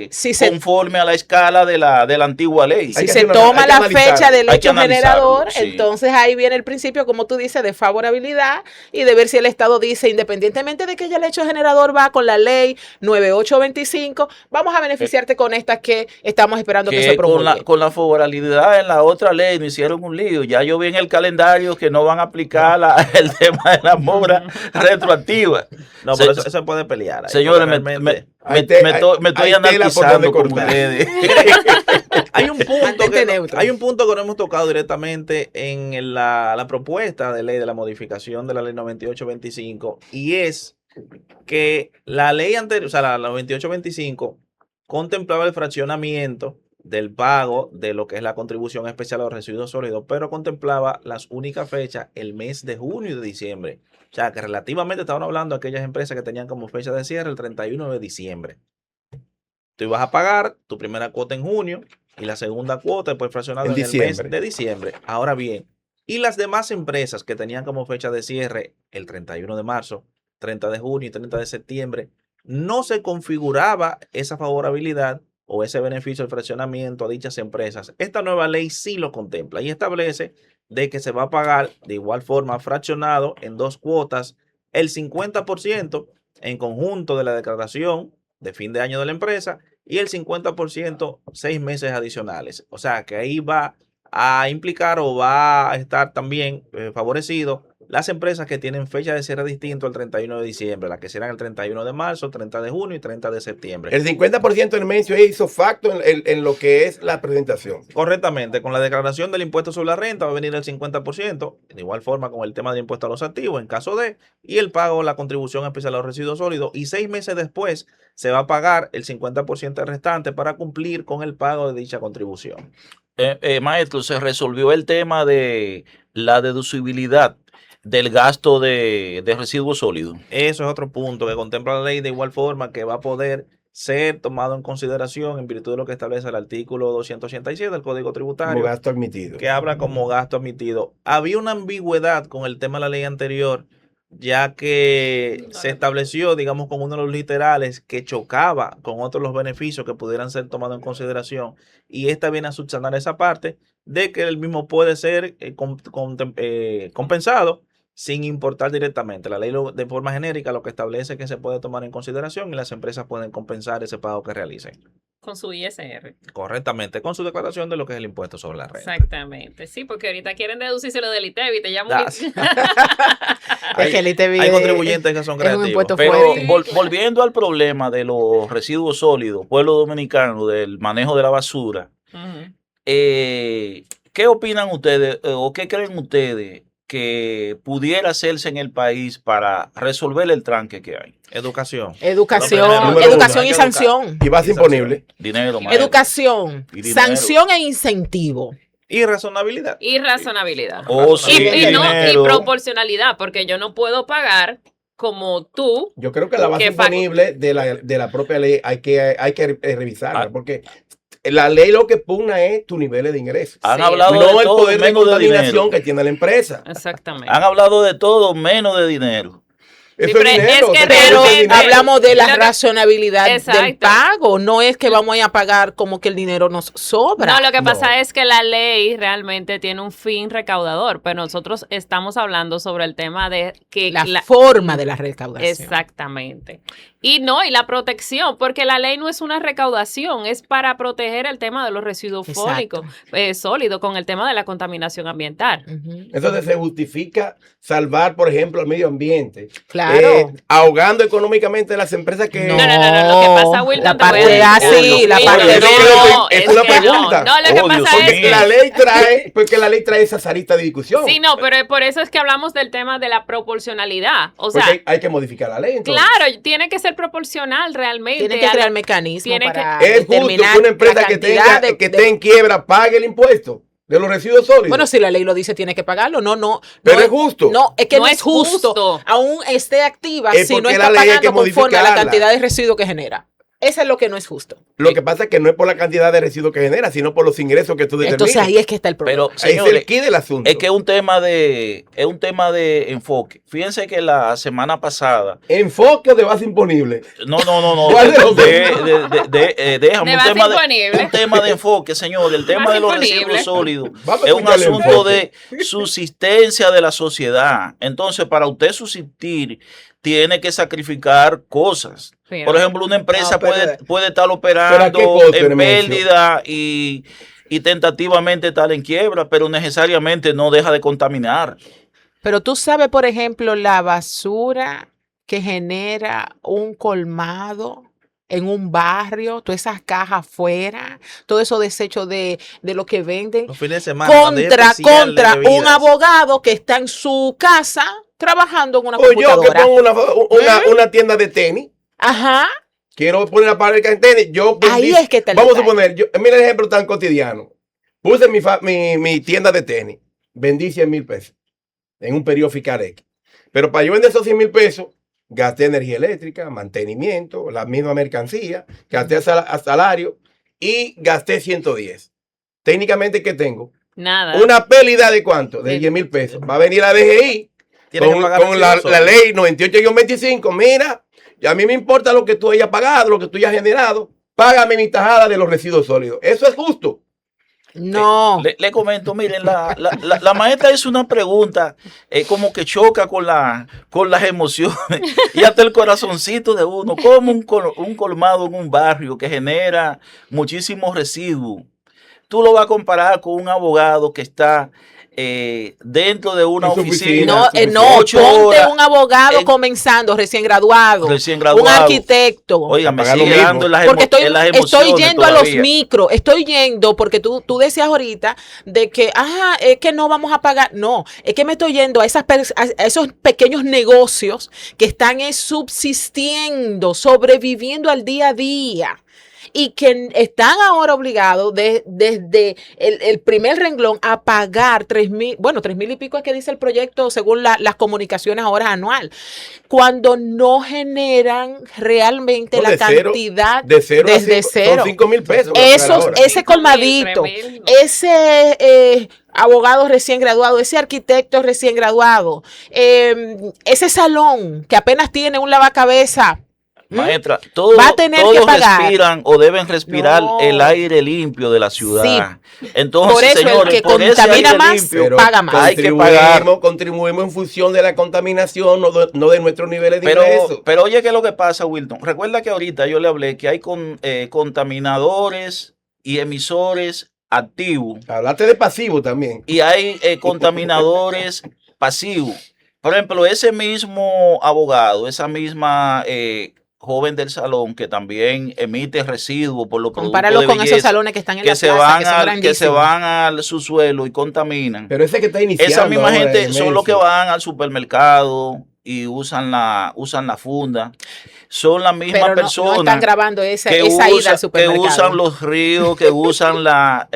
Si se- conforme a la escala de la antigua ley. Hay Si que se hacer una- toma hay que la analizarlo. fecha del Hay que hecho analizarlo, generador, sí. entonces ahí viene el principio, como tú dices, de favorabilidad y de ver si el Estado dice, independientemente de que ya el hecho generador va con la ley 9825, vamos a beneficiarte con esta que estamos esperando que se Que con promulgue. con la favorabilidad en la otra ley no hicieron un lío. Ya yo vi en el calendario que no van a aplicar el tema de la mora retroactiva. No, pero eso se puede pelear. Ahí, Señores, porque me realmente estoy hay tela por donde anarquizando con cortar. ustedes. hay un punto Mantente neutro. hay un punto que no hemos tocado directamente en la propuesta de ley de la modificación de la ley 9825 y es que la ley anterior, o sea, la 9825 contemplaba el fraccionamiento del pago de lo que es la contribución especial a los residuos sólidos, pero contemplaba las únicas fechas el mes de junio y de diciembre. O sea, que relativamente estaban hablando de aquellas empresas que tenían como fecha de cierre el 31 de diciembre. Tú ibas a pagar tu primera cuota en junio y la segunda cuota después fraccionada En en el mes diciembre. de diciembre. Ahora bien, y las demás empresas que tenían como fecha de cierre el 31 de marzo, 30 de junio y 30 de septiembre, no se configuraba esa favorabilidad o ese beneficio del fraccionamiento a dichas empresas. Esta nueva ley sí lo contempla y establece de que se va a pagar de igual forma fraccionado en dos cuotas el 50% en conjunto de la declaración de fin de año de la empresa y el 50% 6 meses adicionales. O sea que ahí va a implicar o va a estar también favorecido las empresas que tienen fecha de cierre distinto al 31 de diciembre, las que serán el 31 de marzo, 30 de junio y 30 de septiembre. El 50% del Nemesio hizo facto en lo que es la presentación. Correctamente, con la declaración del impuesto sobre la renta va a venir el 50%, de igual forma con el tema del impuesto a los activos en caso de, y el pago de la contribución especial a los residuos sólidos, y 6 meses después se va a pagar el 50% restante para cumplir con el pago de dicha contribución. Maestro, se resolvió el tema de la deducibilidad del gasto de residuos sólidos. Eso es otro punto que contempla la ley de igual forma que va a poder ser tomado en consideración en virtud de lo que establece el artículo 287 del Código Como Tributario, gasto admitido. que habla como gasto admitido. Había una ambigüedad con el tema de la ley anterior, ya que se estableció, digamos, como uno de los literales que chocaba con otros los beneficios que pudieran ser tomados en consideración, y esta viene a subsanar esa parte de que el mismo puede ser compensado sin importar directamente. La ley de forma genérica lo que establece es que se puede tomar en consideración y las empresas pueden compensar ese pago que realicen Con su ISR. correctamente con su declaración de lo que es el impuesto sobre la renta. Exactamente. Sí, porque ahorita quieren deducirse lo del ITEVI. Te llamo. Das. Es que el ITV Hay contribuyentes que son es un creativos. impuesto Pero fuerte. volviendo al problema de los residuos sólidos, pueblo dominicano, del manejo de la basura, Ujú. ¿qué opinan ustedes o qué creen ustedes que pudiera hacerse en el país para resolver el tranque que hay? Educación. Educación, Número uno, educación hay y que educar. sanción. Y base imponible. Dinero, maestro. Educación, Y dinero. sanción e incentivo. Y razonabilidad. Y razonabilidad. Oh, sí, Y dinero. proporcionalidad, porque yo no puedo pagar como tú. Yo creo que la base Que imponible de la propia ley hay que revisarla, Ah. porque la ley lo que pugna es tu nivel de ingresos. Han Sí. hablado No de el todo poder de menos de contaminación dinero. que tiene la empresa. Exactamente. Han hablado de todo menos de dinero. Eso pero es es dinero. que o sea, Pero eso es realmente- dinero. hablamos de la Lo que- racionalidad del Exacto. pago, no es que vamos a ir a pagar como que el dinero nos sobra. No, lo que pasa No. es que la ley realmente tiene un fin recaudador, pero nosotros estamos hablando sobre el tema de que la forma de la recaudación. Exactamente. Y la protección, porque la ley no es una recaudación, es para proteger el tema de los residuos Exacto. sólidos con el tema de la contaminación ambiental. Ujú. Entonces se justifica salvar, por ejemplo, el medio ambiente. Claro. Ahogando económicamente a las empresas que... No. Lo que pasa, Wilton, la te voy a parte decir así, algo. la Wilton, parte no, B. es una que pregunta. No, lo que Oh, pasa Dios es mío. que La ley trae, porque la ley trae esas aristas de discusión. sí, no, pero por eso es que hablamos del tema de la proporcionalidad. O sea, Porque hay que modificar la ley. Entonces. claro, tiene que ser proporcional realmente. Tienen que a la- crear mecanismos tiene que- para Es justo determinar que una empresa la que cantidad tenga, que esté en quiebra pague el impuesto de los residuos sólidos. Bueno, si la ley lo dice, tiene que pagarlo. No. Pero no es justo. No, es que No no, es es justo. justo. Aún esté activa Es si no porque está la ley hay que pagando conforme a la modificarla. cantidad de residuos que genera. Eso es lo que no es justo. Lo que pasa es que no es por la cantidad de residuos que genera, sino por los ingresos que tú determinas. Entonces ahí es que está el problema. Pero, Ahí es el señores, key del asunto. es que es un tema de enfoque. Fíjense que la semana pasada, ¿Enfoque o de base imponible? no, ¿Cuál de los dos? déjame De base imponible. un tema de enfoque, señor. El tema Base de los imponible. residuos sólidos Vamos a es un escuchar el asunto enfoque. de subsistencia de la sociedad. Entonces, para usted subsistir, tiene que sacrificar cosas. Mira. Por ejemplo, una empresa No, pero- puede estar ¿Pero a operando qué costo, en Nemesio? pérdida y tentativamente estar en quiebra, pero necesariamente no deja de contaminar. Pero tú sabes, por ejemplo, la basura que genera un colmado en un barrio, todas esas cajas afuera, todo esos desechos de lo que venden, Los fines de semana. de contra especial de un bebidas. abogado que está en su casa trabajando en una O yo que computadora. pongo una tienda de tenis, Ajá, quiero poner la fábrica en tenis, yo ahí es que está el vamos a detalle. suponer, mira el ejemplo tan cotidiano. Puse mi tienda de tenis, vendí 100,000 pesos en un periodo fiscal X. Pero para yo vender esos 100,000 pesos, gasté energía eléctrica, mantenimiento, la misma mercancía, gasté salario y gasté 110. Técnicamente, ¿qué tengo? Nada. Una pérdida de cuánto? De De- 10,000 pesos. Va a venir la DGI Tiene que con, pagar con la residuos sólidos. ley 98-25. Mira, y a mí me importa lo que tú hayas pagado, lo que tú hayas generado. Págame mi tajada de los residuos sólidos. Eso es justo. No, Le comento, miren, la maestra hizo una pregunta como que choca con las emociones y hasta el corazoncito de uno. Como un colmado en un barrio que genera muchísimos residuos, tú lo vas a comparar con un abogado que está dentro de una En su oficina. oficina. no, 8 ponte horas un abogado en- comenzando, recién graduado, recién un graduado. arquitecto. Oiga, me Pagar lo sigue mismo. dando en las, Porque en las estoy emociones yendo a los todavía. micros, estoy yendo porque tú decías ahorita de que, es que no vamos a pagar. No, es que me estoy yendo a a esos pequeños negocios que están subsistiendo, sobreviviendo al día a día. Y que están ahora obligados desde el primer renglón a pagar 3,000, bueno, 3,000 y pico es que dice el proyecto según las comunicaciones ahora anual, cuando no generan realmente No, la de cero- cantidad De cero a desde 5, cero. son 5,000 pesos. que Esos, ahora. ese 5,000, colmadito, 3,000. ese abogado recién graduado, ese arquitecto recién graduado, ese salón que apenas tiene un lavacabezas. Maestra, Va a tener que todos pagar. respiran o deben respirar No. el aire limpio de la ciudad. Entonces, Por eso el señores, que por ese contamina aire más, limpio, Pero paga más. Hay que pagar. contribuimos en función de la contaminación, no de nuestros niveles de ingresos. pero oye, ¿qué es lo que pasa, Wilton? Recuerda que ahorita yo le hablé que hay contaminadores y emisores activos Hablaste de pasivo también. y hay contaminadores pasivos. Por ejemplo, ese mismo abogado, esa misma joven del salón que también emite residuos por los productos Compáralo de con esos belleza, salones que están en que la se plaza, van que son que se grandísimos. van al subsuelo y contaminan. Pero ese que está iniciando. Esa misma ahora, gente son los que Nemesio. van al supermercado y usan la funda. son las mismas Pero no personas están grabando esa que, ida al que supermercado. usan los ríos, que usan la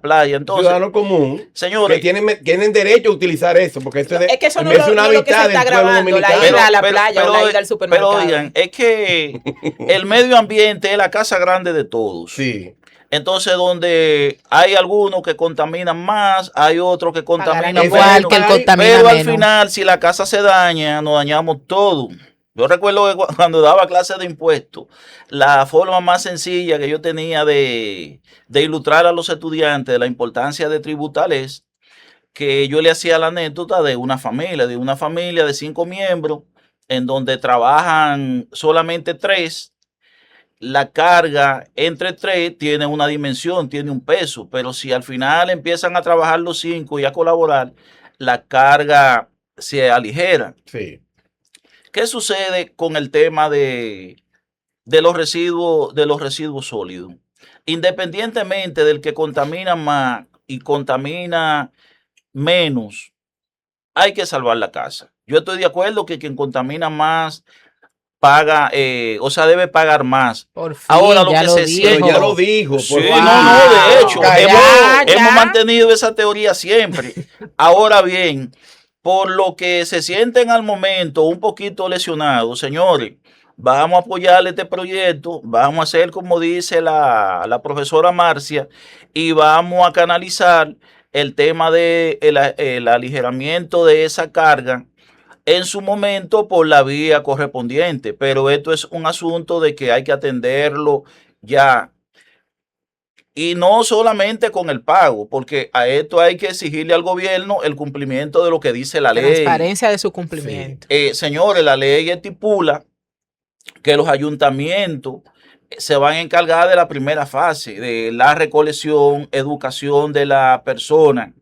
playa. Entonces, Ciudadano común que señores, tienen derecho a utilizar eso, porque esto Es que eso no es una es lo que se hábitat está del pueblo grabando, la dominicano. ida a la playa o la ida al supermercado. Pero oigan, es que el medio ambiente es la casa grande de todos. Sí. Entonces, donde hay algunos que contaminan más, hay otros que contaminan Pagarán menos. igual que el contamina Pero al menos. final, si la casa se daña, nos dañamos todo. Yo recuerdo que cuando daba clases de impuestos, la forma más sencilla que yo tenía de ilustrar a los estudiantes de la importancia de tributar es que yo le hacía la anécdota de una familia de 5 miembros, en donde trabajan solamente 3. La carga entre 3 tiene una dimensión, tiene un peso, pero si al final empiezan a trabajar los 5 y a colaborar, la carga se aligera. Sí. ¿Qué sucede con el tema de los residuos sólidos? Independientemente del que contamina más y contamina menos, hay que salvar la casa. Yo estoy de acuerdo que quien contamina más paga, debe pagar más. Por fin, Ahora lo ya que lo se dijo. Pero ya lo siente. dijo. Sí, por no, favor. no, de hecho, Ya. hemos mantenido esa teoría siempre. Ahora bien, por lo que se sienten al momento un poquito lesionados, señores, vamos a apoyar este proyecto, vamos a hacer como dice la profesora Marcia y vamos a canalizar el tema de el aligeramiento de esa carga en su momento por la vía correspondiente, pero esto es un asunto de que hay que atenderlo ya. Y no solamente con el pago, porque a esto hay que exigirle al gobierno el cumplimiento de lo que dice la ley. Transparencia de su cumplimiento. Señores, la ley estipula que los ayuntamientos se van a encargar de la primera fase, de la recolección, educación de la persona,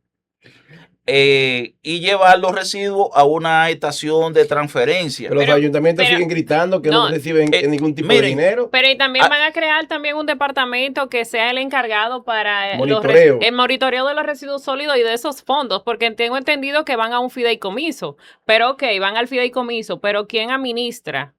y llevar los residuos a una estación de transferencia. Pero los ayuntamientos pero- siguen gritando que no, no, reciben ningún tipo de miren, dinero. Pero y también Ah. van a crear también un departamento que sea el encargado para Monitoreo. el monitoreo de los residuos sólidos y de esos fondos, porque tengo entendido que van a un fideicomiso. Pero ok, van al fideicomiso, pero ¿quién administra?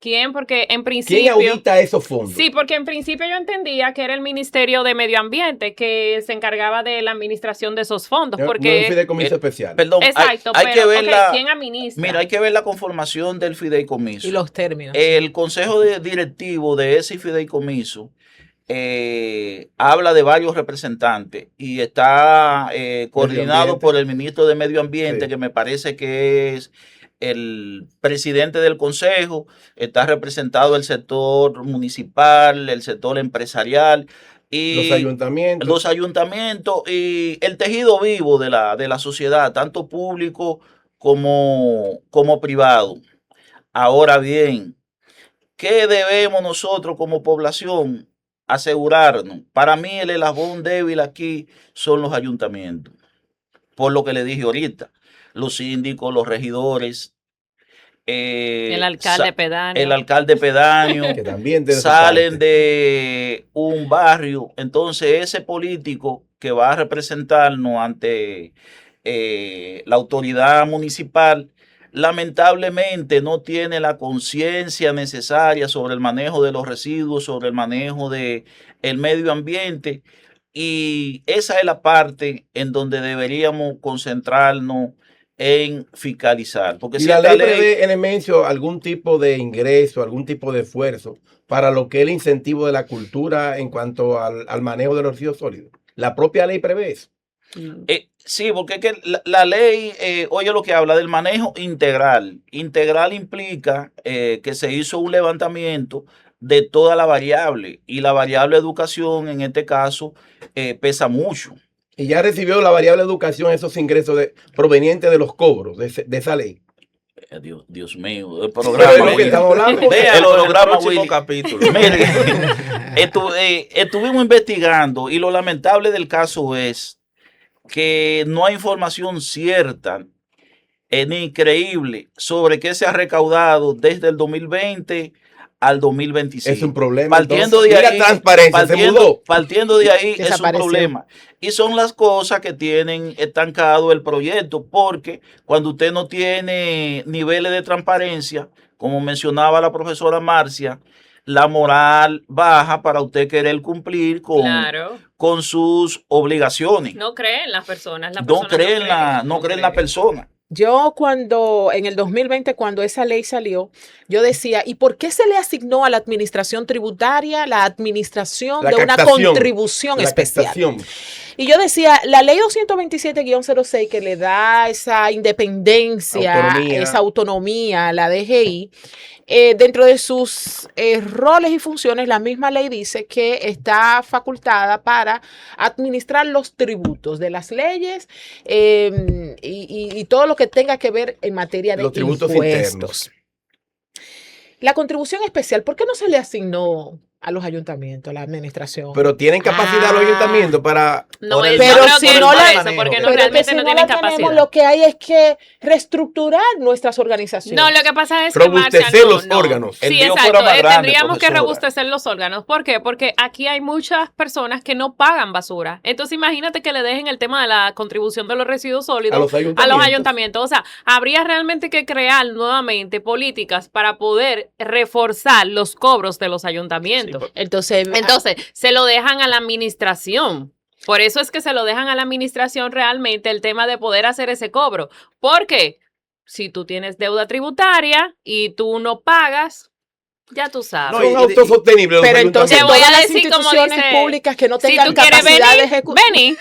¿Quién? Porque en principio... ¿Quién audita esos fondos? Sí, porque en principio yo entendía que era el Ministerio de Medio Ambiente que se encargaba de la administración de esos fondos, No, no es un porque... fideicomiso especial. Perdón, Exacto, hay que pero ver ok, ¿quién administra? mira, hay que ver la conformación del fideicomiso. Y los términos. El consejo directivo de ese fideicomiso habla de varios representantes y está coordinado ambiente. por el ministro de Medio Ambiente, Sí. que me parece que es el presidente del consejo. Está representado el sector municipal, el sector empresarial y Los ayuntamientos. y el tejido vivo de la sociedad, tanto público como privado. Ahora bien, ¿qué debemos nosotros como población asegurarnos? Para mí el eslabón débil aquí son los ayuntamientos, por lo que le dije ahorita, los síndicos, los regidores, el alcalde pedáneo. el alcalde pedáneo, Que también de esa salen parte. de un barrio, entonces ese político que va a representarnos ante la autoridad municipal, lamentablemente no tiene la conciencia necesaria sobre el manejo de los residuos, sobre el manejo del medio ambiente, y esa es la parte en donde deberíamos concentrarnos en fiscalizar. Porque Y si la esta ley ley- prevé, Elemento, algún tipo de ingreso, algún tipo de esfuerzo para lo que es el incentivo de la cultura en cuanto al manejo de los residuos sólidos. La propia ley prevé eso. Sí, porque es que la ley, oye lo que habla del manejo integral. Integral implica que se hizo un levantamiento de toda la variable, y la variable educación en este caso pesa mucho. Y ya recibió la variable educación esos ingresos provenientes de los cobros de esa ley. Dios mío, el Pero programa. es lo que Willy. estamos hablando. Vea el El programa, próximo Willy. capítulo. Mire, estuvimos investigando y lo lamentable del caso es que no hay información cierta ni creíble sobre qué se ha recaudado desde el 2020 al 2025. Es un problema. Partiendo entonces. de Y la ahí, transparencia se mudó. partiendo de ahí es un Desapareció. problema. Y son las cosas que tienen estancado el proyecto, porque cuando usted no tiene niveles de transparencia, como mencionaba la profesora Marcia, la moral baja para usted querer cumplir Claro. con sus obligaciones. No cree en las personas. No cree en la persona. Yo cuando, en el 2020, cuando esa ley salió, yo decía, ¿y por qué se le asignó a la administración tributaria la administración La de una captación, contribución la especial? captación. Y yo decía, la ley 227-06 que le da esa independencia, Autonomía. esa autonomía a la DGI, dentro de sus roles y funciones, la misma ley dice que está facultada para administrar los tributos de las leyes y todo lo que tenga que ver en materia de Los tributos impuestos. internos. La contribución especial, ¿por qué no se le asignó a los ayuntamientos, a la administración? Pero tienen capacidad los ayuntamientos para... No, Por el yo pero creo si que es no por la- eso, porque Pero no, Pero realmente que si no no tienen la tenemos, capacidad. lo que hay es que reestructurar nuestras organizaciones. No, lo que pasa es que Marcia, Robustecer no, los no. órganos. El Sí, lío exacto. fuera más grande, Tendríamos que profesora. robustecer los órganos. ¿Por qué? Porque aquí hay muchas personas que no pagan basura. Entonces, imagínate que le dejen el tema de la contribución de los residuos sólidos A los ayuntamientos. O sea, habría realmente que crear nuevamente políticas para poder reforzar los cobros de los ayuntamientos. Entonces, Entonces, se lo dejan a la administración. Por eso es que se lo dejan a la administración realmente el tema de poder hacer ese cobro. Porque si tú tienes deuda tributaria y tú no pagas, ya tú sabes. No, Son autosostenibles los pero entonces Te voy a todas las decir como instituciones dice, públicas que no si tengan tú quieres capacidad de venir, ejecutar. vení.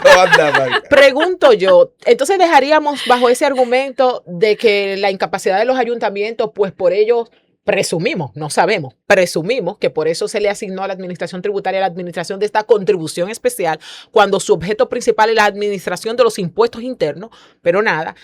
ayuntamientos. Pregunto yo, entonces dejaríamos bajo ese argumento de que la incapacidad de los ayuntamientos, pues por ellos presumimos, no sabemos, presumimos que por eso se le asignó a la administración tributaria la administración de esta contribución especial, cuando su objeto principal es la administración de los impuestos internos, pero nada.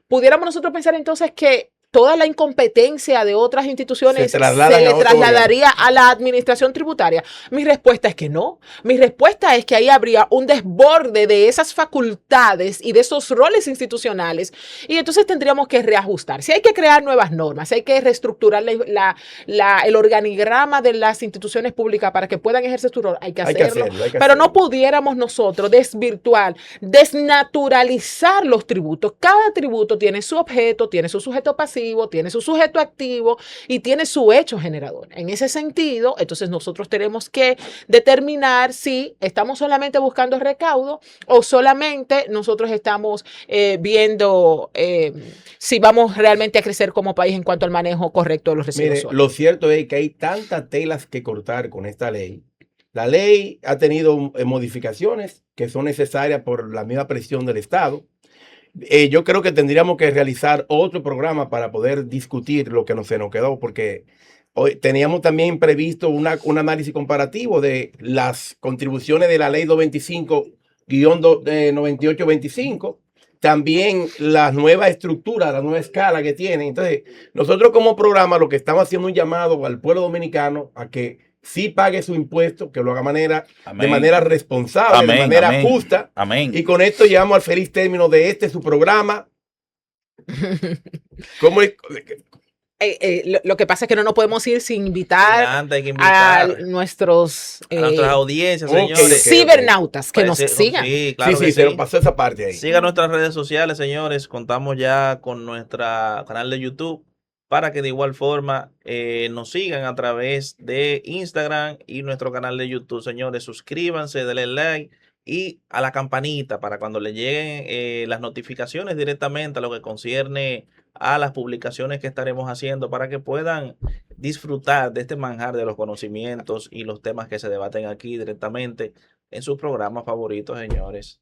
Pudiéramos nosotros pensar entonces que toda la incompetencia de otras instituciones Se trasladan le a otro trasladaría a la administración tributaria. Mi respuesta es que no. Mi respuesta es que ahí habría un desborde de esas facultades y de esos roles institucionales y entonces tendríamos que reajustar. Si hay que crear nuevas normas, si hay que reestructurar el organigrama de las instituciones públicas para que puedan ejercer su rol, hay que Hay que hacerlo. hacerlo, hay que Pero no hacerlo. pudiéramos nosotros desvirtuar, desnaturalizar los tributos. Cada tributo tiene su objeto, tiene su sujeto pasivo, tiene su sujeto activo y tiene su hecho generador. En ese sentido, entonces nosotros tenemos que determinar si estamos solamente buscando recaudo o solamente nosotros estamos viendo si vamos realmente a crecer como país en cuanto al manejo correcto de los residuos Mire, sólidos. lo cierto es que hay tantas telas que cortar con esta ley. La ley ha tenido modificaciones que son necesarias por la misma presión del Estado. Yo creo que tendríamos que realizar otro programa para poder discutir lo que se nos quedó, porque hoy teníamos también previsto un análisis comparativo de las contribuciones de la ley 225-9825, también la nueva estructura, la nueva escala que tiene. Entonces, nosotros como programa lo que estamos haciendo un llamado al pueblo dominicano a que sí pague su impuesto, que lo haga de Amén. manera responsable, Amén, de manera amén. justa. Amén. Y con esto llegamos al feliz término de su programa. ¿Cómo es? Lo que pasa es que no nos podemos ir sin invitar Antes hay que a invitar nuestros a nuestras audiencias, ok, señores. sí. cibernautas que Pues, nos sí, sigan. Sí, claro Sí, que se nos pasó esa parte ahí. Sigan nuestras redes sociales, señores. Contamos ya con nuestro canal de YouTube para que de igual forma nos sigan a través de Instagram y nuestro canal de YouTube. Señores, suscríbanse, denle like y a la campanita para cuando le lleguen las notificaciones directamente a lo que concierne a las publicaciones que estaremos haciendo para que puedan disfrutar de este manjar de los conocimientos y los temas que se debaten aquí directamente en sus programas favoritos, señores.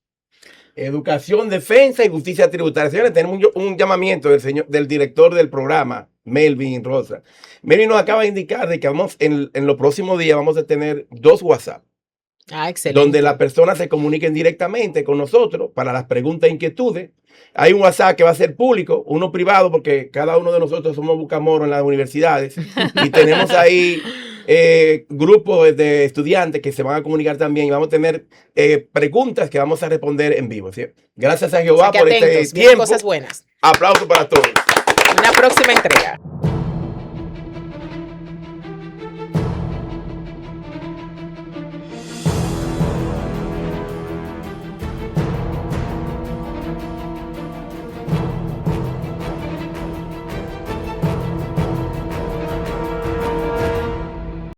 Educación, defensa y justicia tributaria. Señores, tenemos un llamamiento del director del programa, Melvin Rosa. Melvin nos acaba de indicar de que vamos en los próximos días vamos a tener 2 WhatsApp, Excelente. donde las personas se comuniquen directamente con nosotros para las preguntas e inquietudes. Hay un WhatsApp que va a ser público, uno privado, porque cada uno de nosotros somos buscamoros en las universidades y tenemos ahí grupos de estudiantes que se van a comunicar también y vamos a tener preguntas que vamos a responder en vivo, ¿sí? Gracias a Jehová Así que por atentos, este vienen tiempo. cosas buenas. Aplauso para todos. Una próxima entrega.